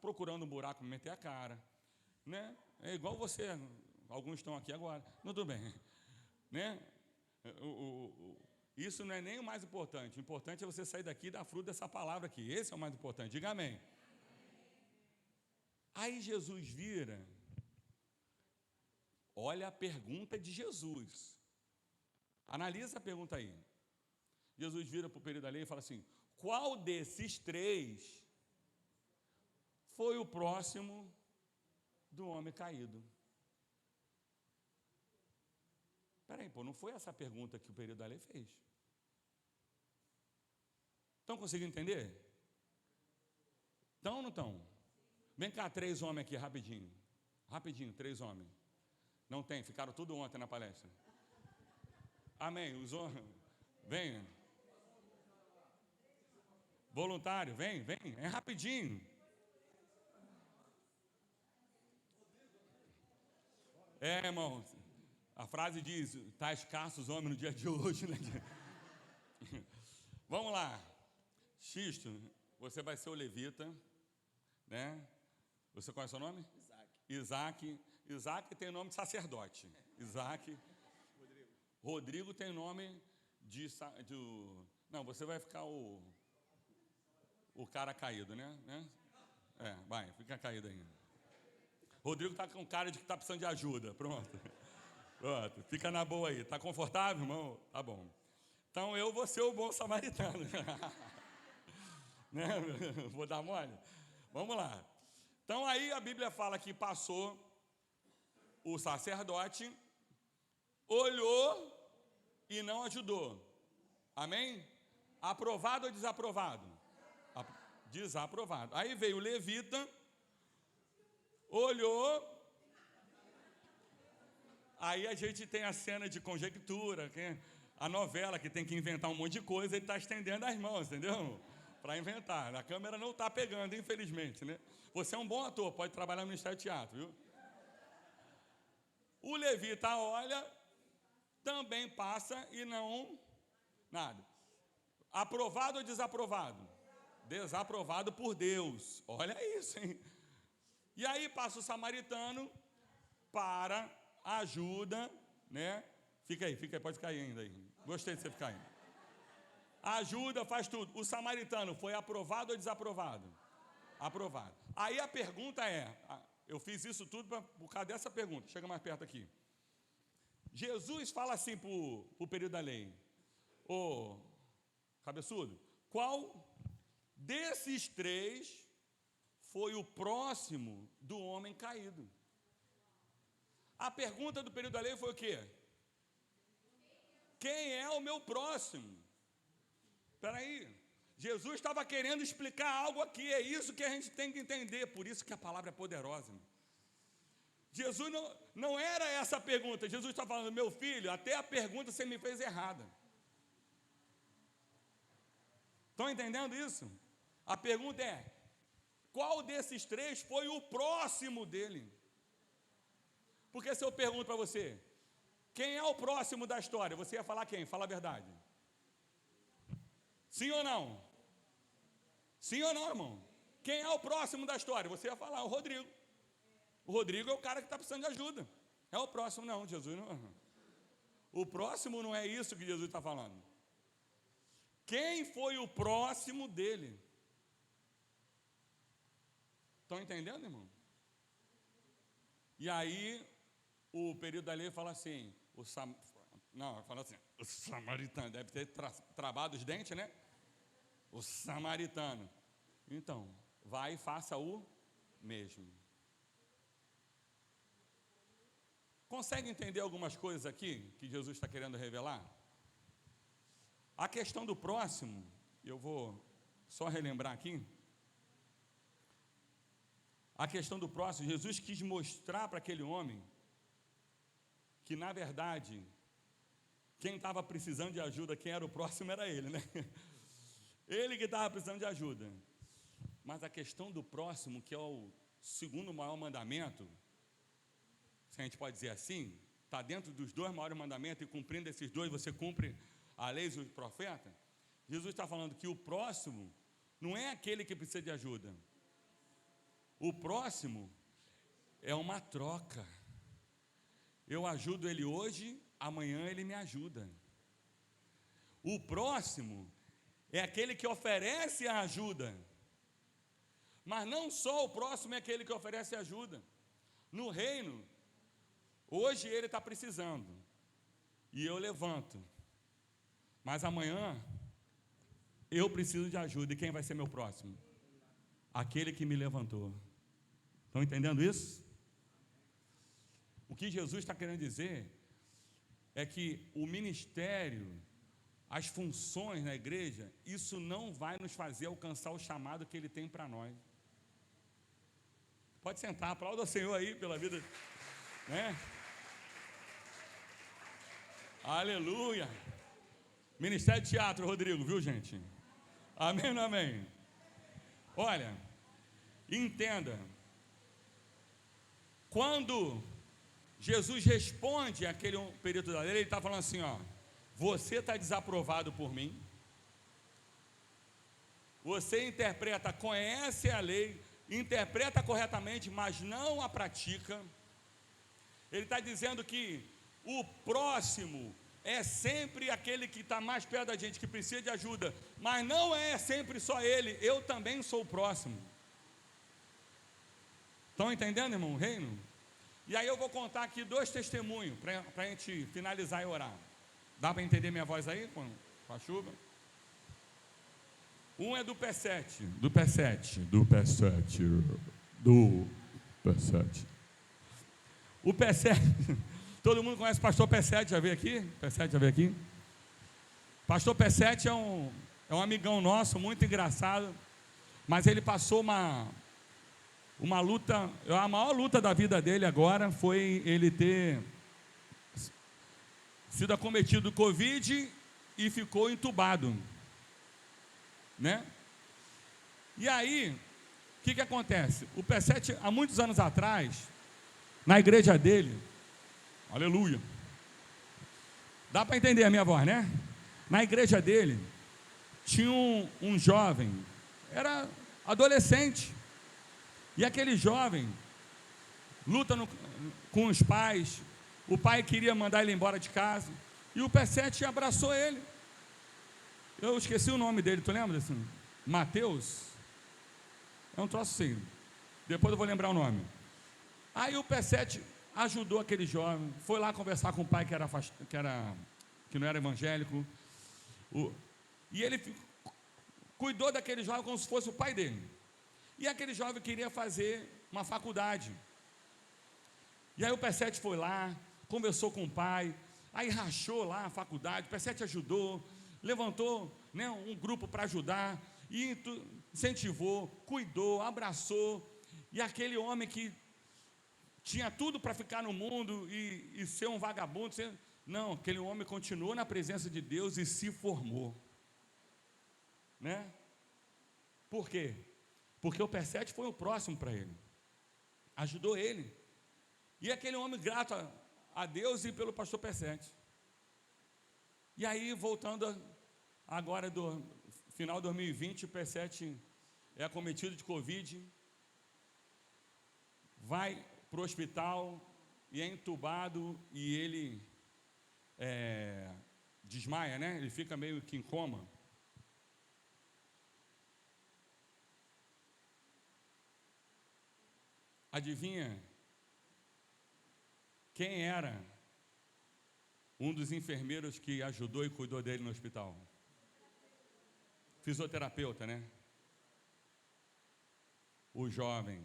Speaker 1: procurando um buraco para meter a cara, né? É igual você, alguns estão aqui agora. Não, tudo bem, né? Isso não é nem o mais importante. O importante é você sair daqui e dar fruto dessa palavra aqui. Esse é o mais importante. Diga amém. Aí Jesus vira. Olha a pergunta de Jesus. Analisa a pergunta aí. Jesus vira para o perito da lei e fala assim: qual desses três foi o próximo do homem caído? Espera aí, não foi essa a pergunta que o perito da lei fez. Estão conseguindo entender? Estão ou não estão? Vem cá, 3 homens aqui, rapidinho. Rapidinho, 3 homens. Não tem, ficaram tudo ontem na palestra. Amém, os homens. Vem. Voluntário, vem, é rapidinho. Irmão, a frase diz: está escasso os homens no dia de hoje, né? Vamos lá. Xisto, você vai ser o levita, né? Você conhece o nome? Isaac. Isaac tem nome de sacerdote. Isaac. Rodrigo tem nome de não, você vai ficar o cara caído, né? Vai, fica caído ainda. Rodrigo está com cara de que está precisando de ajuda. Pronto, fica na boa aí. Está confortável, irmão? Tá bom. Então eu vou ser o bom samaritano. Né? Vou dar mole? Vamos lá. Então aí a Bíblia fala que passou o sacerdote, olhou e não ajudou. Amém? Aprovado ou desaprovado? Desaprovado. Aí veio o levita, olhou. Aí a gente tem a cena de conjectura, a novela que tem que inventar um monte de coisa, ele está estendendo as mãos, entendeu? Para inventar. A câmera não está pegando, infelizmente, né? Você é um bom ator, pode trabalhar no Ministério do Teatro, viu? O levita olha, também passa e não nada. Aprovado ou desaprovado? Desaprovado por Deus. Olha isso, hein? E aí passa o samaritano para ajuda, né? Fica aí, pode ficar aí ainda aí. Gostei de você ficar aí. Ajuda, faz tudo. O samaritano foi aprovado ou desaprovado? Aprovado. Aí a pergunta é, eu fiz isso tudo por causa dessa pergunta. Chega mais perto aqui. Jesus fala assim para o período da lei: ô cabeçudo, qual desses 3 foi o próximo do homem caído? A pergunta do período da lei foi o quê? Quem é o meu próximo? Espera aí, Jesus estava querendo explicar algo aqui, é isso que a gente tem que entender, por isso que a palavra é poderosa. Jesus não era essa a pergunta. Jesus está falando: meu filho, até a pergunta você me fez errada. Estão entendendo isso? A pergunta é: qual desses 3 foi o próximo dele? Porque se eu pergunto para você, quem é o próximo da história, você ia falar quem? Fala a verdade. Sim ou não? Sim ou não, irmão? Quem é o próximo da história? Você ia falar o Rodrigo. O Rodrigo é o cara que está precisando de ajuda. É o próximo, não, Jesus não. O próximo não é isso que Jesus está falando. Quem foi o próximo dele? Estão entendendo, irmão? E aí, o período da lei fala assim, fala assim, o samaritano, deve ter travado os dentes, né? O samaritano. Então, vai e faça o mesmo. Consegue entender algumas coisas aqui que Jesus está querendo revelar? A questão do próximo, eu vou só relembrar aqui. A questão do próximo, Jesus quis mostrar para aquele homem que, na verdade, quem estava precisando de ajuda, quem era o próximo era ele, né? Ele que estava precisando de ajuda. Mas a questão do próximo, que é o segundo maior mandamento, se a gente pode dizer assim, está dentro dos 2 maiores mandamentos, e cumprindo esses 2, você cumpre a lei e os profetas. Jesus está falando que o próximo não é aquele que precisa de ajuda. O próximo é uma troca. Eu ajudo ele hoje, amanhã ele me ajuda. O próximo é aquele que oferece a ajuda. Mas não só o próximo é aquele que oferece ajuda. No reino, hoje ele está precisando, e eu levanto. Mas amanhã, eu preciso de ajuda, e quem vai ser meu próximo? Aquele que me levantou. Estão entendendo isso? O que Jesus está querendo dizer é que o ministério, as funções na igreja, isso não vai nos fazer alcançar o chamado que Ele tem para nós. Pode sentar, aplauda o Senhor aí pela vida, né? Aleluia! Ministério de Teatro, Rodrigo, viu, gente? Amém ou não amém? Olha, entenda, quando Jesus responde àquele período da lei, ele está falando assim, ó, você está desaprovado por mim, você interpreta, conhece a lei, interpreta corretamente, mas não a pratica. Ele está dizendo que o próximo é sempre aquele que está mais perto da gente, que precisa de ajuda, mas não é sempre só ele, eu também sou o próximo. Estão entendendo, irmão, o reino? E aí eu vou contar aqui 2 testemunhos, para a gente finalizar e orar. Dá para entender minha voz aí, com a chuva? Um é do P7. O P7, todo mundo conhece o pastor P7, já veio aqui? P7 já veio aqui? Pastor P7 é um amigão nosso, muito engraçado, mas ele passou uma luta, a maior luta da vida dele agora foi ele ter sido acometido do Covid e ficou entubado, né? E aí, o que acontece? O P7, há muitos anos atrás, na igreja dele, aleluia, dá para entender a minha voz, né? Na igreja dele, tinha um jovem, era adolescente, e aquele jovem luta com os pais, o pai queria mandar ele embora de casa, e o P7 abraçou ele. Eu esqueci o nome dele, tu lembra assim? Mateus? É um troço assim, depois eu vou lembrar o nome. Aí o P7 ajudou aquele jovem, foi lá conversar com o pai que não era evangélico, e ele cuidou daquele jovem como se fosse o pai dele. E aquele jovem queria fazer uma faculdade. E aí o P7 foi lá, conversou com o pai, aí rachou lá a faculdade, o P7 ajudou, levantou, né, um grupo para ajudar, e incentivou, cuidou, abraçou, e aquele homem que tinha tudo para ficar no mundo e ser um vagabundo, não, aquele homem continuou na presença de Deus e se formou, né? Por quê? Porque o P7 foi o próximo para ele, ajudou ele, e aquele homem grato a Deus e pelo pastor P7. E aí, voltando agora do final de 2020, o P7 é acometido de Covid, vai para o hospital e é entubado, e ele desmaia, né? Ele fica meio que em coma. Adivinha Quem era um dos enfermeiros que ajudou e cuidou dele no hospital? Fisioterapeuta, né? O jovem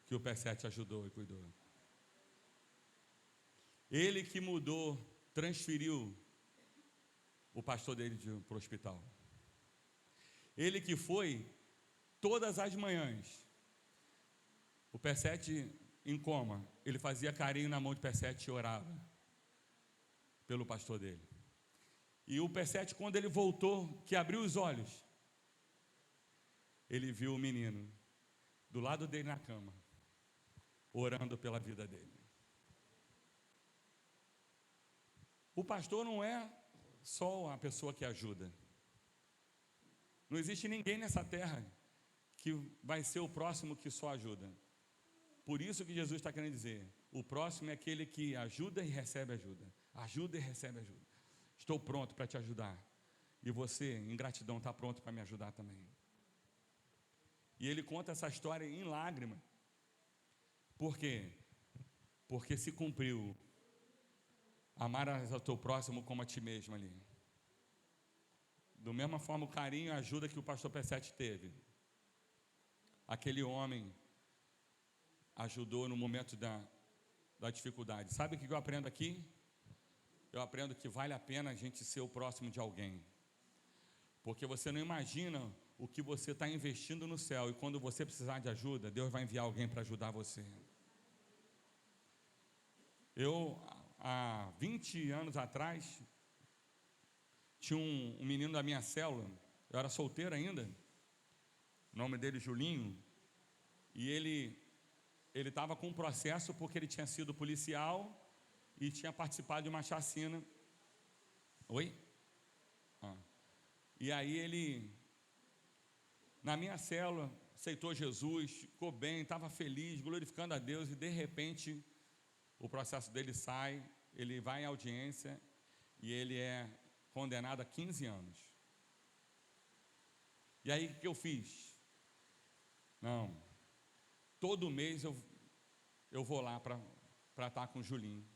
Speaker 1: que o P7 ajudou e cuidou. Ele que mudou, transferiu o pastor dele para o hospital. Ele que foi todas as manhãs. O P7 em coma, ele fazia carinho na mão de P7 e orava pelo pastor dele. E o P7, quando ele voltou, que abriu os olhos, ele viu o menino do lado dele na cama, orando pela vida dele. O pastor não é só a pessoa que ajuda. Não existe ninguém nessa terra que vai ser o próximo que só ajuda. Por isso que Jesus está querendo dizer, o próximo é aquele que ajuda e recebe ajuda. Ajuda e recebe ajuda. Estou pronto para te ajudar. E você, em gratidão, está pronto para me ajudar também. E ele conta essa história em lágrima. Por quê? Porque se cumpriu. Amarás ao teu próximo como a ti mesmo ali. Do mesma forma, o carinho e a ajuda que o pastor P7 teve. Aquele homem ajudou no momento da dificuldade. Sabe o que eu aprendo aqui? Eu aprendo que vale a pena a gente ser o próximo de alguém. Porque você não imagina o que você está investindo no céu. E quando você precisar de ajuda, Deus vai enviar alguém para ajudar você. Eu, há 20 anos atrás, tinha um menino da minha célula. Eu era solteiro ainda. O nome dele Julinho. E ele estava com um processo porque ele tinha sido policial e tinha participado de uma chacina. Oi? E aí ele, na minha célula, aceitou Jesus, ficou bem, estava feliz, glorificando a Deus, e de repente o processo dele sai, ele vai em audiência e ele é condenado a 15 anos. E aí o que eu fiz? Não, todo mês eu vou lá para estar com o Julinho.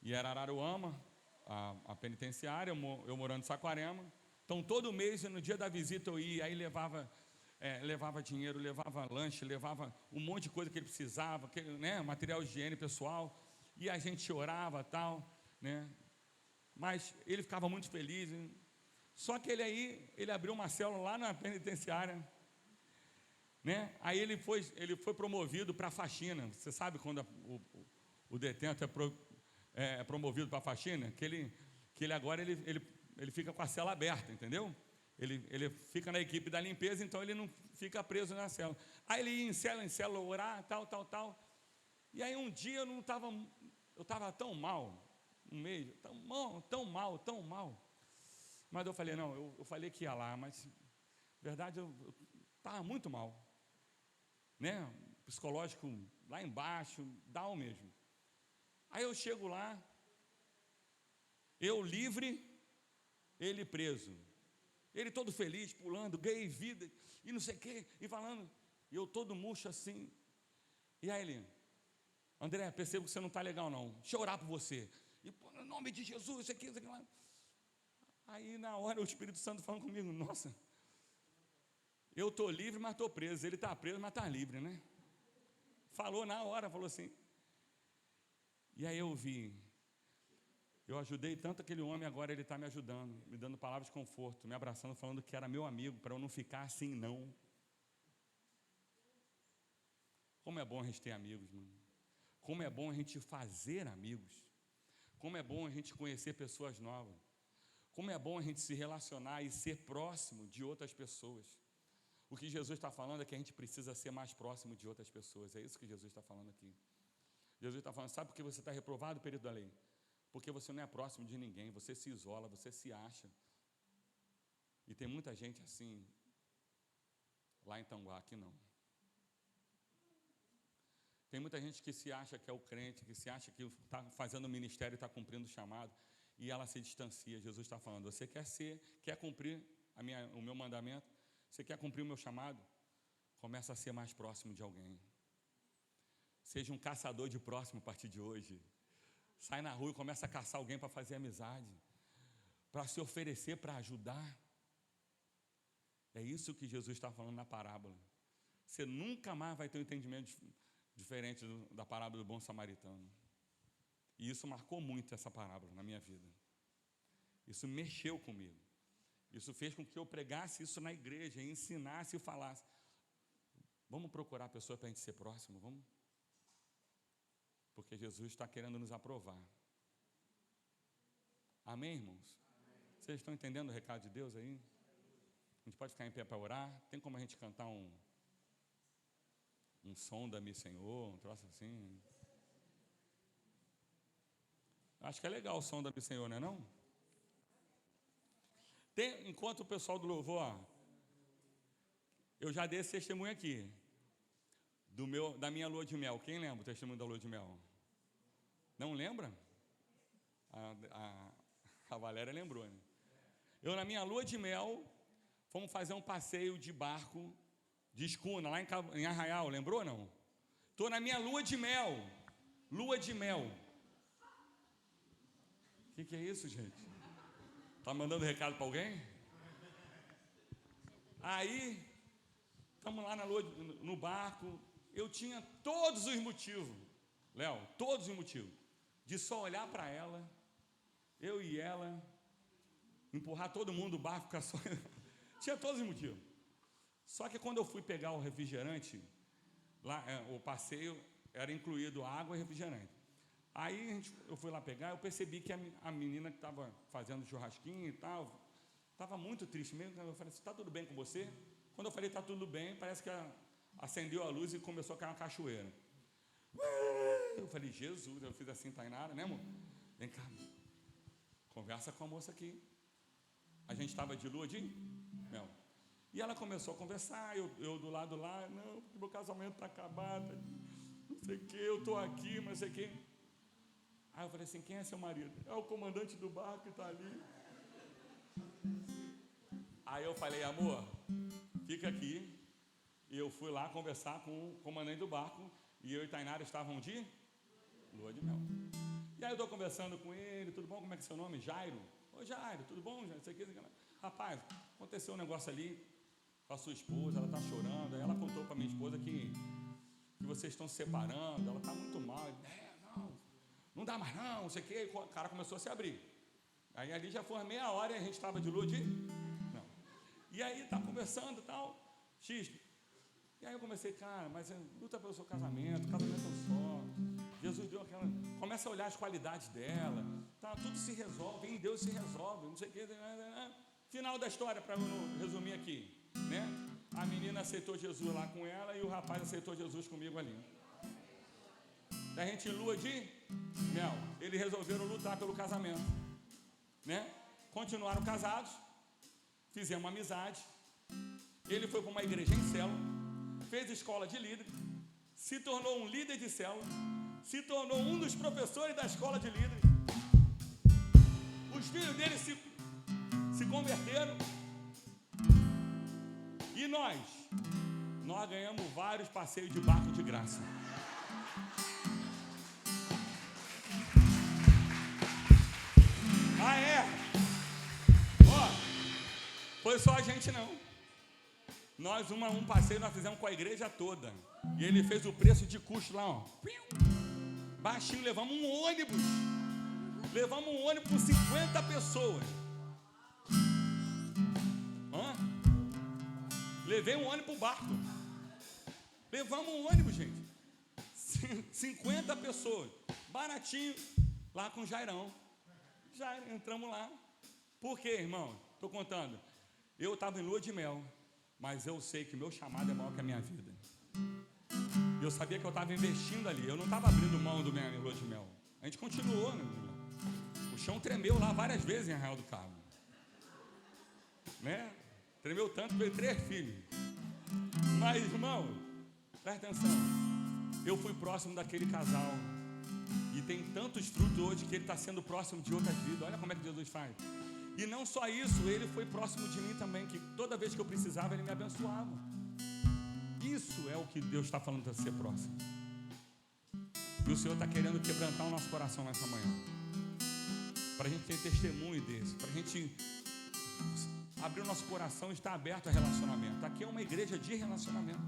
Speaker 1: E era Araruama, a penitenciária, eu morando em Saquarema. Então todo mês, no dia da visita eu ia, aí levava dinheiro, levava lanche, levava um monte de coisa que ele precisava, né, material de higiene pessoal, e a gente orava tal, né, mas ele ficava muito feliz, hein? Só que ele abriu uma célula lá na penitenciária, né, aí ele foi promovido para faxina. Você sabe quando o detento é promovido para faxina, que ele agora ele fica com a cela aberta, entendeu? Ele fica na equipe da limpeza, então ele não fica preso na cela. Aí ele ia em célula orar, tal. E aí um dia eu estava tão mal, um mês, tão mal. Mas eu falei, não, eu falei que ia lá, mas, na verdade, eu estava muito mal. Né? Psicológico lá embaixo, down mesmo. Aí eu chego lá, eu livre, ele preso. Ele todo feliz, pulando, ganhei vida, e não sei o quê, e falando, e eu todo murcho assim. E aí ele, André, percebo que você não está legal não, deixa eu orar por você. E pô, no nome de Jesus, isso aqui lá. Aí na hora o Espírito Santo falando comigo, nossa, eu estou livre, mas estou preso. Ele está preso, mas está livre, né? Falou na hora, falou assim. E aí eu ajudei tanto aquele homem, agora ele está me ajudando, me dando palavras de conforto, me abraçando, falando que era meu amigo, para eu não ficar assim, não. Como é bom a gente ter amigos, mano. Como é bom a gente fazer amigos. Como é bom a gente conhecer pessoas novas. Como é bom a gente se relacionar e ser próximo de outras pessoas. O que Jesus está falando é que a gente precisa ser mais próximo de outras pessoas. É isso que Jesus está falando aqui. Jesus está falando, sabe por que você está reprovado, período da lei? Porque você não é próximo de ninguém, você se isola, você se acha. E tem muita gente assim, lá em Tanguá, aqui não. Tem muita gente que se acha que é o crente, que se acha que está fazendo o ministério e está cumprindo o chamado, e ela se distancia. Jesus está falando, você quer cumprir o meu mandamento? Você quer cumprir o meu chamado? Começa a ser mais próximo de alguém. Seja um caçador de próximo a partir de hoje. Sai na rua e começa a caçar alguém para fazer amizade, para se oferecer, para ajudar. É isso que Jesus está falando na parábola. Você nunca mais vai ter um entendimento diferente da parábola do bom samaritano. E isso marcou muito essa parábola na minha vida. Isso mexeu comigo. Isso fez com que eu pregasse isso na igreja, ensinasse e falasse. Vamos procurar a pessoa para a gente ser próximo, vamos? Porque Jesus está querendo nos aprovar. Amém, irmãos? Amém. Vocês estão entendendo o recado de Deus aí? A gente pode ficar em pé para orar? Tem como a gente cantar um sonda-me, Senhor, um troço assim? Acho que é legal o sonda-me, Senhor, não é não? Enquanto o pessoal do louvor, eu já dei esse testemunho aqui, da minha lua de mel. Quem lembra o testemunho da lua de mel? Não lembra? A Valéria lembrou, né? Eu, na minha lua de mel, fomos fazer um passeio de barco, de escuna, lá em Arraial, lembrou não? Estou na minha lua de mel. Lua de mel. O que é isso, gente? Está mandando recado para alguém? Aí, estamos lá no barco. Eu tinha todos os motivos, Léo, todos os motivos, de só olhar para ela, eu e ela, empurrar todo mundo do barco, ficar só. Tinha todos os motivos. Só que quando eu fui pegar o refrigerante, lá, o passeio era incluído água e refrigerante. Aí eu fui lá pegar, eu percebi que a menina que estava fazendo churrasquinho e tal, estava muito triste mesmo. Eu falei assim, está tudo bem com você? Quando eu falei, está tudo bem, parece que acendeu a luz e começou a cair uma cachoeira. Eu falei, Jesus, eu fiz assim, Tainara, né, amor? Vem cá, conversa com a moça aqui. A gente estava de lua de mel. E ela começou a conversar, eu do lado lá, não, meu casamento está acabado, não sei o que, eu estou aqui, mas não sei o que. Aí eu falei assim, quem é seu marido? É o comandante do barco que está ali. Aí eu falei, amor, fica aqui. E eu fui lá conversar com o comandante do barco, e eu e Tainara estavam de lua de mel. E aí eu estou conversando com ele, tudo bom? Como é que é seu nome? Jairo. Ô Jairo, tudo bom? Rapaz, aconteceu um negócio ali com a sua esposa, ela está chorando. Aí ela contou para minha esposa que vocês estão se separando, ela está muito mal. Não dá mais não sei o que. O cara começou a se abrir. Aí ali já foi meia hora e a gente estava de lua de não. E aí está conversando e tal, X. E aí eu comecei, cara, mas luta pelo seu casamento é um só. Jesus deu aquela. Começa a olhar as qualidades dela, tá, tudo se resolve, em Deus se resolve, não sei o que. Final da história, para eu resumir aqui, né? A menina aceitou Jesus lá com ela e o rapaz aceitou Jesus comigo ali. Da gente em lua de mel, eles resolveram lutar pelo casamento, né? Continuaram casados, fizemos amizade. Ele foi para uma igreja em célula, fez escola de líder, se tornou um líder de célula, se tornou um dos professores da escola de líderes. Os filhos dele se converteram. E nós ganhamos vários passeios de barco de graça. Ah, é? Ó, foi só a gente não. Nós, um passeio, nós fizemos com a igreja toda. E ele fez o preço de custo lá, ó. Baixinho, levamos um ônibus. Levamos um ônibus com 50 pessoas. Levei um ônibus pro barco. Levamos um ônibus, gente. 50 pessoas. Baratinho. Lá com o Jairão. Já entramos lá. Por quê, irmão? Estou contando. Eu estava em lua de mel, mas eu sei que meu chamado é maior que a minha vida. Eu sabia que eu estava investindo ali. Eu não estava abrindo mão do minha lua de mel. A gente continuou, né? O chão tremeu lá várias vezes em Arraial do Cabo, né? Tremeu tanto que veio 3 filhos. Mas, irmão, presta atenção. Eu fui próximo daquele casal. E tem tantos frutos hoje que ele está sendo próximo de outras vidas. Olha como é que Jesus faz. E não só isso, ele foi próximo de mim também, que toda vez que eu precisava, ele me abençoava. Isso é o que Deus está falando para ser próximo. E o Senhor está querendo quebrantar o nosso coração nessa manhã, para a gente ter testemunho desse, para a gente abrir o nosso coração e estar aberto a relacionamento. Aqui é uma igreja de relacionamento,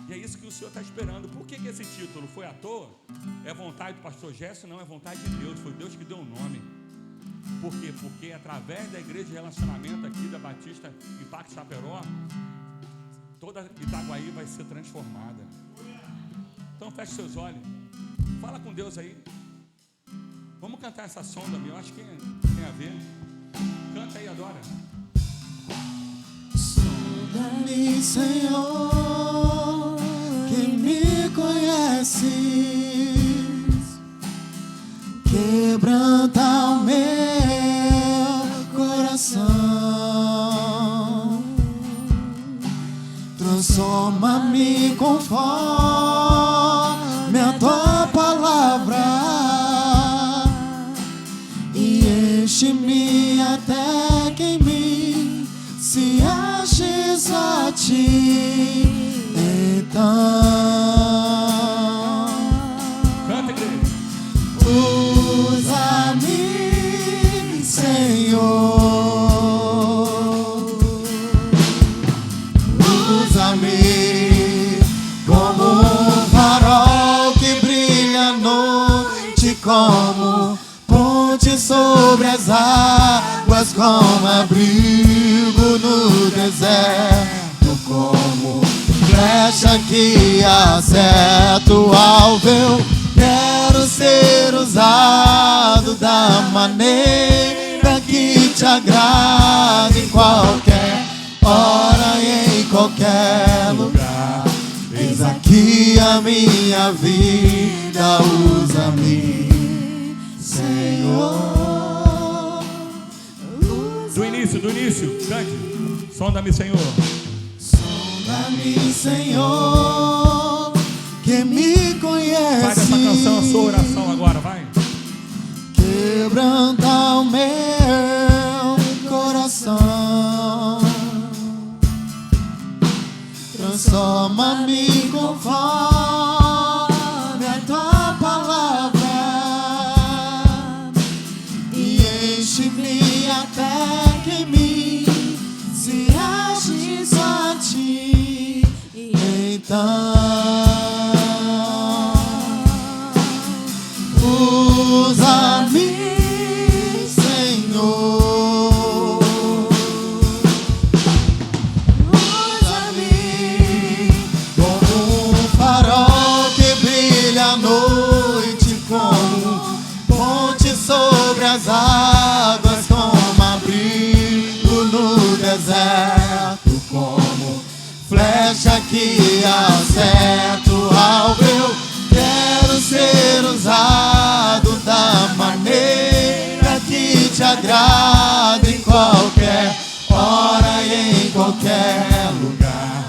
Speaker 1: e é isso que o Senhor está esperando. Por que esse título foi à toa? É vontade do pastor Gerson? Não, é vontade de Deus. Foi Deus que deu o nome. Por quê? Porque através da igreja de relacionamento aqui da Batista Impacto Chapecó, toda Itaguaí vai ser transformada. Então feche seus olhos, fala com Deus aí. Vamos cantar essa sonda, meu. Acho que tem a ver. Canta aí, adora.
Speaker 2: Sonda-me, Senhor, que me conheces, quebranta o meu coração, transforma-me conforme a tua palavra e enche-me até que em mim se ache só ti. Então
Speaker 1: Canta, igreja.
Speaker 2: Usa-me, Senhor, usa-me como um farol que brilha à noite, como ponte sobre as águas, como abrigo no deserto, como flecha que acerta o alvo. Eu quero ser usado da maneira que te agrada, em qualquer hora e em qualquer lugar. Eis aqui a minha vida, usa-me, Senhor.
Speaker 1: Do início, cante. Sonda-me, Senhor.
Speaker 2: Sonda-me, Senhor, que me conhece.
Speaker 1: Faz essa canção, a sua oração agora, vai.
Speaker 2: Quebranta o meu coração, transforma-me conforme a tua palavra e enche-me até que em mim se ache só ti. Então usa-me, Senhor, usa-me como um farol que brilha à noite, como ponte sobre as águas, como abrigo no deserto, como flecha que acerta o alvo. Eu quero ser usado da maneira que te agrada, em qualquer hora e em qualquer lugar.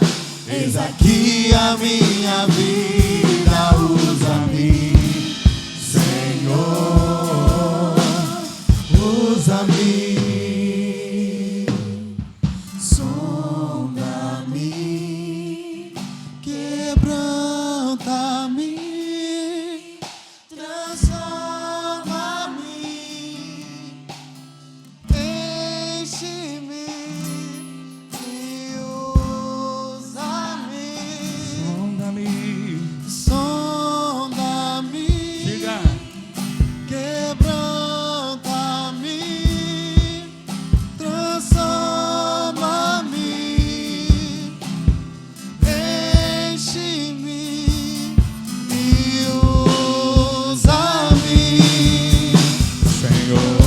Speaker 2: Eis aqui a minha vida, usa-me, Senhor, usa-me. Sonda-me, quebranta-me, transforma-me, enche-me e usa-me.
Speaker 1: Sonda-me.
Speaker 2: Sonda-me,
Speaker 1: Diga.
Speaker 2: quebranta-me, transforma-me, enche-me e usa-me,
Speaker 1: Senhor.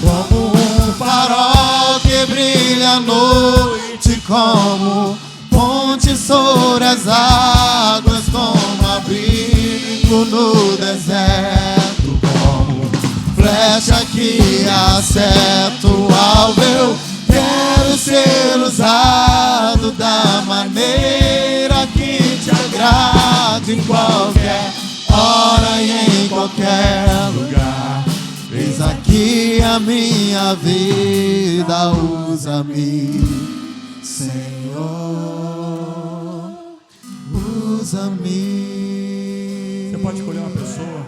Speaker 2: como um farol que brilha à noite, como ponte sobre as águas, como abrigo no deserto, como flecha que acerta o alvo. Eu quero ser usado da maneira que te agrade, em qualquer hora e em qualquer lugar. Eis aqui a minha vida, usa-me, Senhor, usa-me.
Speaker 1: pode escolher uma pessoa,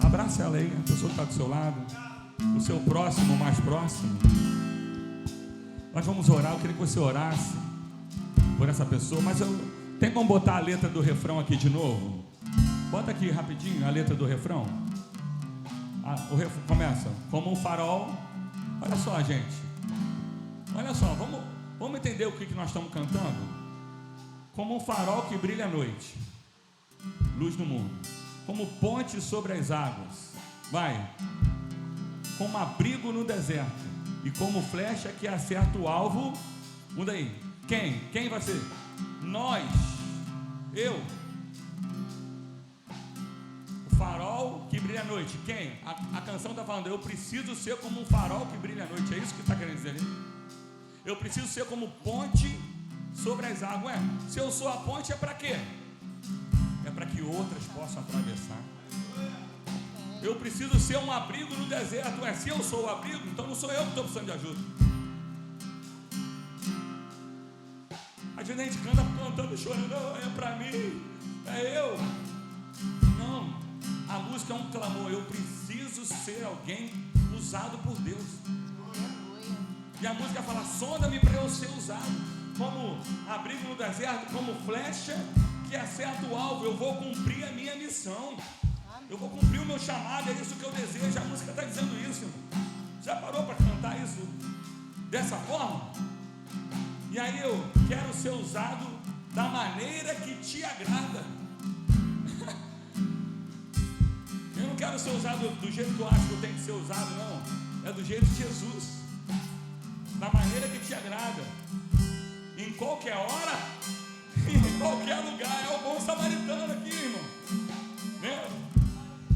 Speaker 1: abraça ela aí, a pessoa que está do seu lado, o seu próximo, o mais próximo. Nós vamos orar, eu queria que você orasse por essa pessoa, mas tem como botar a letra do refrão aqui de novo? Bota aqui rapidinho a letra do refrão. O refrão começa, como um farol. Olha só, gente, olha só, vamos entender o que nós estamos cantando. Como um farol que brilha à noite, luz do mundo, como ponte sobre as águas, vai, como abrigo no deserto, e como flecha que acerta o alvo. Muda aí, quem vai ser? Nós, eu. O farol que brilha à noite, quem? A canção está falando, eu preciso ser como um farol que brilha à noite, é isso que está querendo dizer ali? Eu preciso ser como ponte sobre as águas. Se eu sou a ponte, é para quê? É para que outras possam atravessar. Eu preciso ser um abrigo no deserto. Se eu sou o abrigo, então não sou eu que estou precisando de ajuda. Às vezes a gente canta cantando, chorando, não, é para mim, é eu. Não, a música é um clamor. Eu preciso ser alguém usado por Deus. E a música fala, sonda-me para eu ser usado como abrigo no deserto, como flecha que acerta o alvo. Eu vou cumprir a minha missão, eu vou cumprir o meu chamado, é isso que eu desejo. A música está dizendo isso, irmão. Já parou para cantar isso dessa forma? E aí eu quero ser usado da maneira que te agrada. Eu não quero ser usado do jeito que eu acho que eu tenho que ser usado, não. É do jeito de Jesus, da maneira que te agrada, em qualquer hora, em qualquer lugar. É o bom samaritano aqui, irmão, né?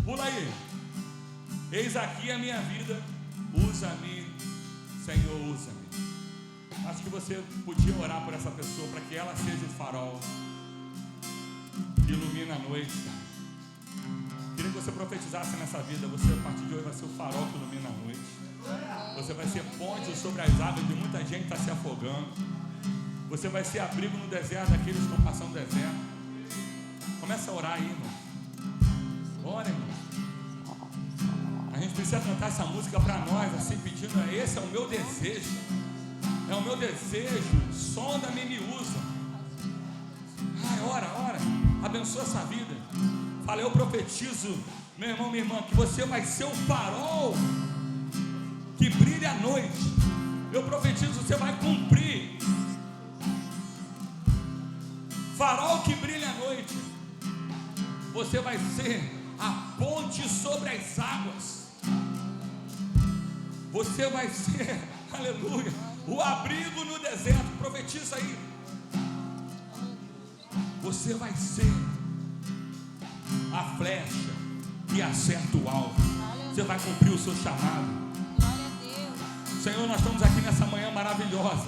Speaker 1: Pula aí. Eis aqui a minha vida, usa-me, Senhor, usa-me. Acho que você podia orar por essa pessoa, para que ela seja o farol que ilumina a noite. Queria que você profetizasse nessa vida. Você, a partir de hoje, vai ser o farol que ilumina a noite. Você vai ser ponte sobre as águas de muita gente que está se afogando. Você vai ser abrigo no deserto daqueles que estão passando deserto. Começa a orar aí, irmão. Ora, irmão. A gente precisa cantar essa música para nós, assim, pedindo, esse é o meu desejo. É o meu desejo. Sonda-me e me usa. Ai, ora. Abençoa essa vida. Fala, eu profetizo, meu irmão, minha irmã, que você vai ser o farol que brilha à noite. Eu profetizo, você vai cumprir. Farol que brilha à noite. Você vai ser a ponte sobre as águas. Você vai ser, aleluia, o abrigo no deserto. Profetiza aí. Você vai ser a flecha que acerta o alvo. Você vai cumprir o seu chamado. Senhor, nós estamos aqui nessa manhã maravilhosa.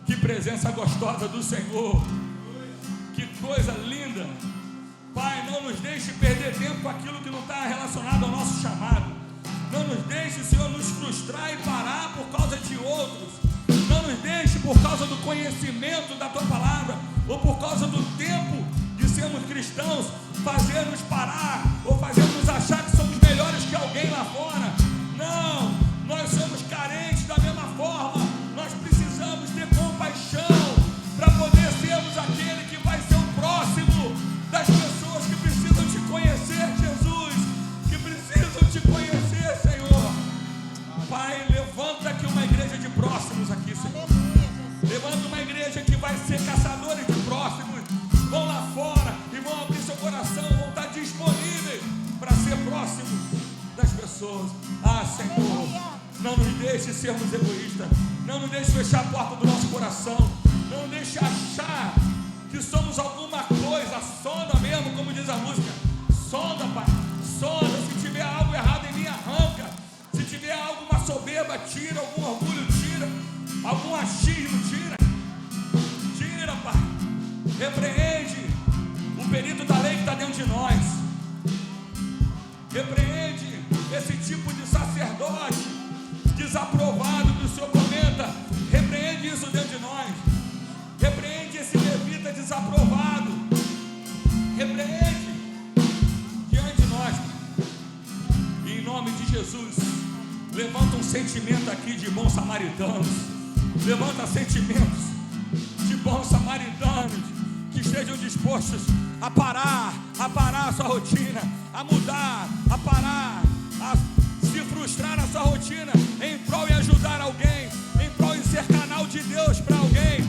Speaker 1: Que presença gostosa do Senhor. Que coisa linda. Pai, não nos deixe perder tempo com aquilo que não está relacionado ao nosso chamado. Não nos deixe, Senhor, nos frustrar e parar por causa de outros. Não nos deixe por causa do conhecimento da Tua palavra, ou por causa do tempo de sermos cristãos, fazer-nos parar, ou fazer-nos achar que somos melhores que alguém lá fora. Não, nós somos carentes da mesma forma. Nós precisamos ter compaixão para poder sermos aquele que vai ser o próximo das pessoas que precisam te conhecer, Jesus, que precisam te conhecer, Senhor. Pai, levanta aqui uma igreja de próximos aqui, Senhor. Levanta uma igreja que vai ser caçadores de próximos. Vão lá fora e vão abrir seu coração, vão estar disponíveis para ser próximos das pessoas. Ah, Senhor, não nos deixe sermos egoístas. Não nos deixe fechar a porta do nosso coração. Não nos deixe achar que somos alguma coisa. Sonda mesmo, como diz a música. Sonda, Pai, sonda. Se tiver algo errado em mim, arranca. Se tiver alguma soberba, tira. Algum orgulho, tira. Algum achismo, tira. Tira, Pai. Repreende o perito da lei que está dentro de nós. Repreende esse tipo de sacerdote desaprovado que o Senhor comenta. Repreende isso dentro de nós. Repreende esse levita desaprovado. Repreende. Jesus, levanta um sentimento aqui de bons samaritanos. Levanta sentimentos de bons samaritanos que estejam dispostos a parar a sua rotina, a mudar, a parar, a se frustrar na sua rotina em prol de ajudar alguém, em prol de ser canal de Deus para alguém.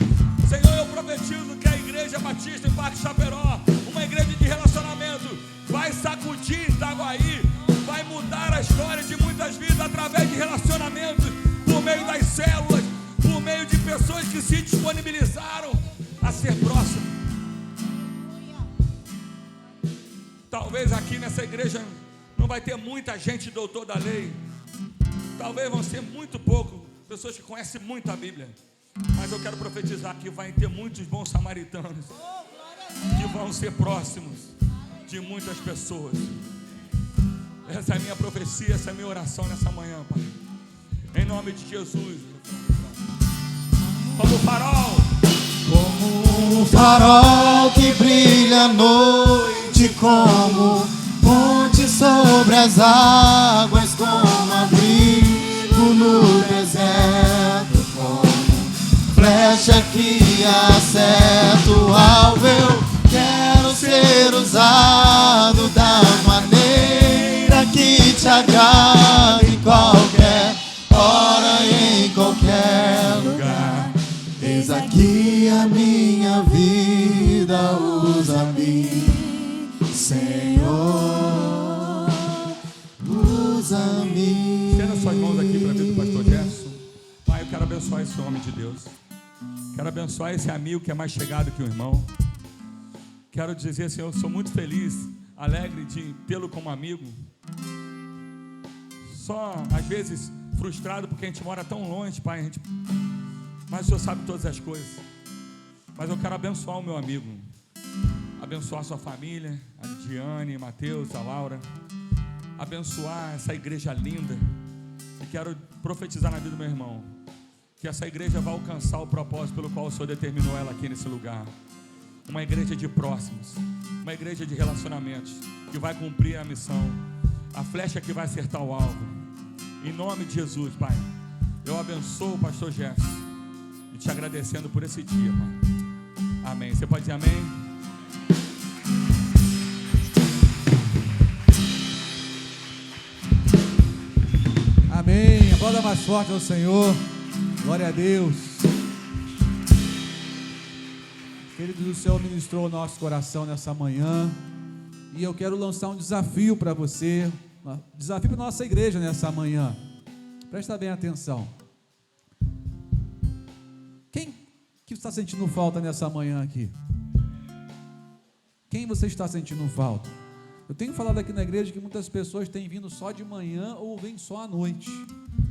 Speaker 1: Senhor, eu profetizo que a Igreja Batista em Parque Chaperó, uma igreja de relacionamento, vai sacudir Itaguaí, vai mudar a história de muitas vidas através de relacionamento, por meio das células, por meio de pessoas que se disponibilizaram a ser próximo. Talvez aqui nessa igreja não vai ter muita gente doutor da lei, talvez vão ser muito pouco, pessoas que conhecem muito a Bíblia, mas eu quero profetizar que vai ter muitos bons samaritanos que vão ser próximos de muitas pessoas. Essa é a minha profecia, essa é a minha oração nessa manhã, Pai, em nome de Jesus. Como
Speaker 2: um farol que brilha à noite, como ponte sobre as águas, como abrigo no deserto, como flecha que acerta o alvo. Eu quero ser usado da maneira que te agrada, em qualquer hora, em qualquer lugar. Eis aqui a minha vida, usa-me, Senhor, usa-me.
Speaker 1: Estenda suas mãos aqui para a vida do pastor Gerson. Pai, eu quero abençoar esse homem de Deus. Quero abençoar esse amigo que é mais chegado que o irmão. Quero dizer, Senhor, eu sou muito feliz, alegre de tê-lo como amigo. Só, às vezes, frustrado porque a gente mora tão longe, Pai, mas o Senhor sabe todas as coisas. Mas eu quero abençoar o meu amigo, abençoar a sua família, a Diane, Mateus, a Laura, abençoar essa igreja linda. E quero profetizar na vida do meu irmão, que essa igreja vai alcançar o propósito pelo qual o Senhor determinou ela aqui nesse lugar. Uma igreja de próximos, uma igreja de relacionamentos, que vai cumprir a missão, a flecha que vai acertar o alvo. Em nome de Jesus, Pai, eu abençoo o pastor Gerson, e te agradecendo por esse dia, Pai. Amém. Você pode dizer amém?
Speaker 3: Amém. Aplauda mais forte ao Senhor. Glória a Deus. Queridos, o Senhor ministrou o nosso coração nessa manhã, e eu quero lançar um desafio para você, um desafio para a nossa igreja nessa manhã. Presta bem atenção. Quem que está sentindo falta nessa manhã aqui? Quem você está sentindo falta? Eu tenho falado aqui na igreja que muitas pessoas têm vindo só de manhã ou vêm só à noite.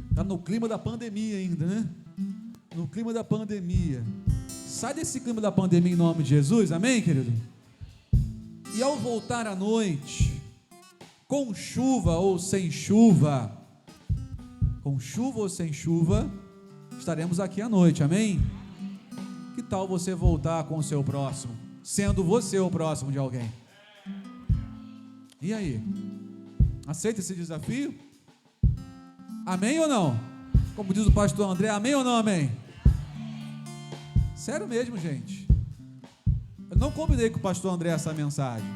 Speaker 3: Está no clima da pandemia ainda, né? No clima da pandemia. Sai desse clima da pandemia em nome de Jesus, amém, querido? E ao voltar à noite, com chuva ou sem chuva, estaremos aqui à noite, amém? Que tal você voltar com o seu próximo, sendo você o próximo de alguém? E aí? Aceita esse desafio? Amém ou não? Como diz o pastor André, amém ou não amém? Sério mesmo, gente. Eu não combinei com o pastor André essa mensagem,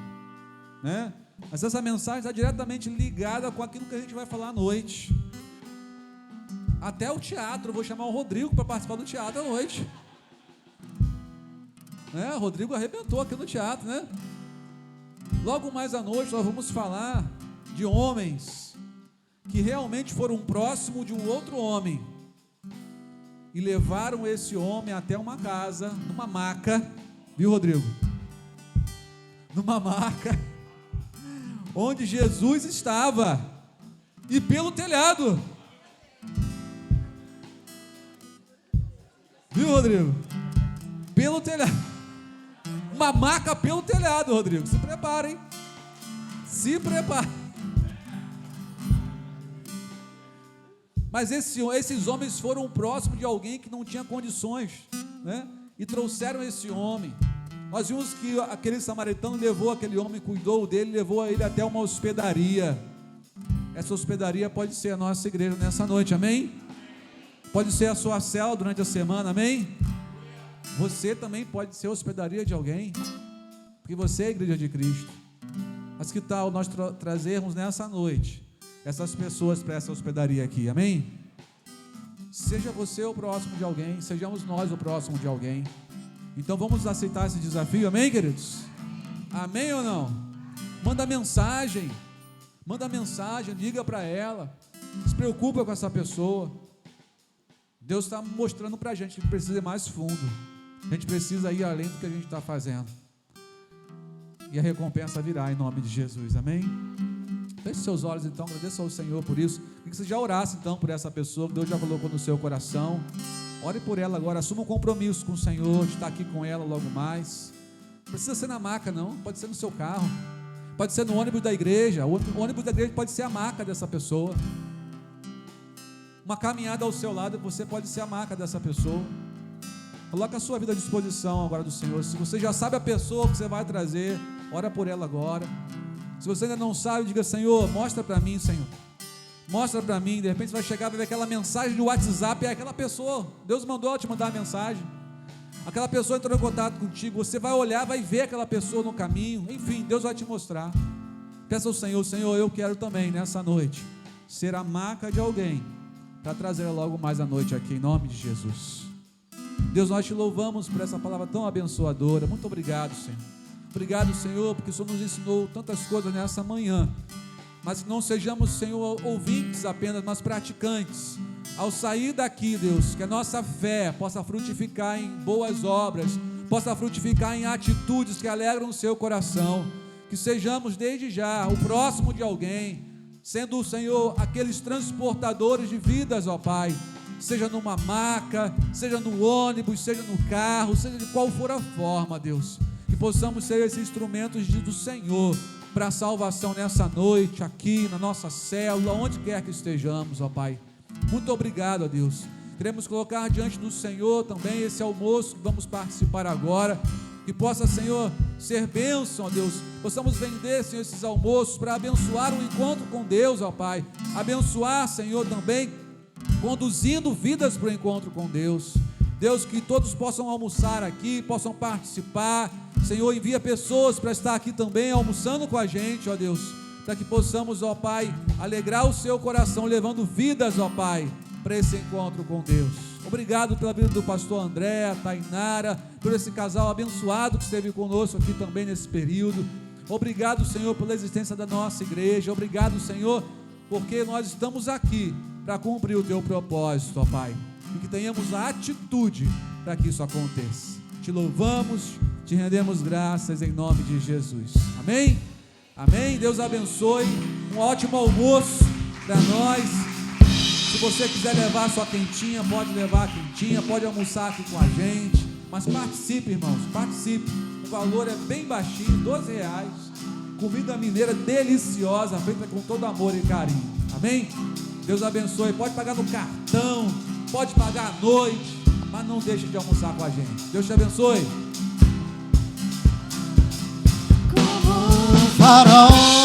Speaker 3: né? Mas essa mensagem está diretamente ligada com aquilo que a gente vai falar à noite. Até o teatro, eu vou chamar o Rodrigo para participar do teatro à noite. O Rodrigo arrebentou aqui no teatro, né? Logo mais à noite nós vamos falar de homens que realmente foram próximos de um outro homem e levaram esse homem até uma casa, numa maca, viu, Rodrigo? Numa maca onde Jesus estava, e pelo telhado, viu, Rodrigo? Pelo telhado, uma maca pelo telhado, Rodrigo. Se prepara, hein? Se prepara. Mas esses homens foram próximos de alguém que não tinha condições, né? E trouxeram esse homem. Nós vimos que aquele samaritano levou aquele homem, cuidou dele, levou ele até uma hospedaria. essa hospedaria pode ser a nossa igreja nessa noite, amém? Pode ser a sua célula durante a semana, amém? Você também pode ser a hospedaria de alguém, porque você é a igreja de Cristo. Mas que tal nós trazermos nessa noite essas pessoas para essa hospedaria aqui, amém? Seja você o próximo de alguém, sejamos nós o próximo de alguém. Então vamos aceitar esse desafio, amém, queridos? Amém ou não? Manda mensagem, liga para ela, se preocupa com essa pessoa. Deus está mostrando para a gente que precisa ir mais fundo, a gente precisa ir além do que a gente está fazendo, e a recompensa virá em nome de Jesus, amém? Feche seus olhos então, agradeça ao Senhor por isso. Que você já orasse então por essa pessoa que Deus já colocou no seu coração. Ore por ela agora, assuma um compromisso com o Senhor de estar aqui com ela logo mais. Não precisa ser na maca não, pode ser no seu carro, pode ser no ônibus da igreja. O ônibus da igreja pode ser a maca dessa pessoa. Uma caminhada ao seu lado, você pode ser a maca dessa pessoa. Coloca a sua vida à disposição agora do Senhor. Se você já sabe a pessoa que você vai trazer, ora por ela agora. Se você ainda não sabe, diga: Senhor, mostra para mim, Senhor. Mostra para mim. De repente você vai chegar, vai ver aquela mensagem de WhatsApp, é aquela pessoa, Deus mandou te mandar a mensagem, aquela pessoa entrou em contato contigo, você vai olhar, vai ver aquela pessoa no caminho, enfim, Deus vai te mostrar. Peça ao Senhor: Senhor, eu quero também nessa noite ser a maca de alguém, para trazer logo mais à noite aqui, em nome de Jesus. Deus, nós te louvamos por essa palavra tão abençoadora. Muito obrigado, Senhor. Obrigado, Senhor, porque o Senhor nos ensinou tantas coisas nessa manhã, mas que não sejamos, Senhor, ouvintes apenas, mas praticantes. Ao sair daqui, Deus, que a nossa fé possa frutificar em boas obras, possa frutificar em atitudes que alegram o seu coração, que sejamos desde já o próximo de alguém, sendo o Senhor aqueles transportadores de vidas, ó Pai, seja numa maca, seja no ônibus, seja no carro, seja de qual for a forma, Deus, que possamos ser esses instrumentos do Senhor para a salvação nessa noite, aqui na nossa célula, onde quer que estejamos, ó Pai. Muito obrigado, ó Deus. Queremos colocar diante do Senhor também esse almoço que vamos participar agora, que possa, Senhor, ser bênção, ó Deus. Possamos vender, Senhor, esses almoços para abençoar o encontro com Deus, ó Pai. Abençoar, Senhor, também conduzindo vidas para o encontro com Deus. Deus, que todos possam almoçar aqui, possam participar. Senhor, envia pessoas para estar aqui também almoçando com a gente, ó Deus, para que possamos, ó Pai, alegrar o seu coração, levando vidas, ó Pai, para esse encontro com Deus. Obrigado pela vida do pastor André, a Tainara, por esse casal abençoado que esteve conosco aqui também nesse período. Obrigado, Senhor, pela existência da nossa igreja. Obrigado, Senhor, porque nós estamos aqui para cumprir o teu propósito, ó Pai, e que tenhamos a atitude para que isso aconteça. Te louvamos, te rendemos graças em nome de Jesus. Amém? Amém? Deus abençoe. Um ótimo almoço para nós. Se você quiser levar sua quentinha, pode levar a quentinha, pode almoçar aqui com a gente, mas participe, irmãos, participe. O valor é bem baixinho, R$12. Comida mineira deliciosa, feita com todo amor e carinho. Amém? Deus abençoe. Pode pagar no cartão, pode pagar à noite, mas não deixe de almoçar com a gente. Deus te abençoe.
Speaker 2: Farol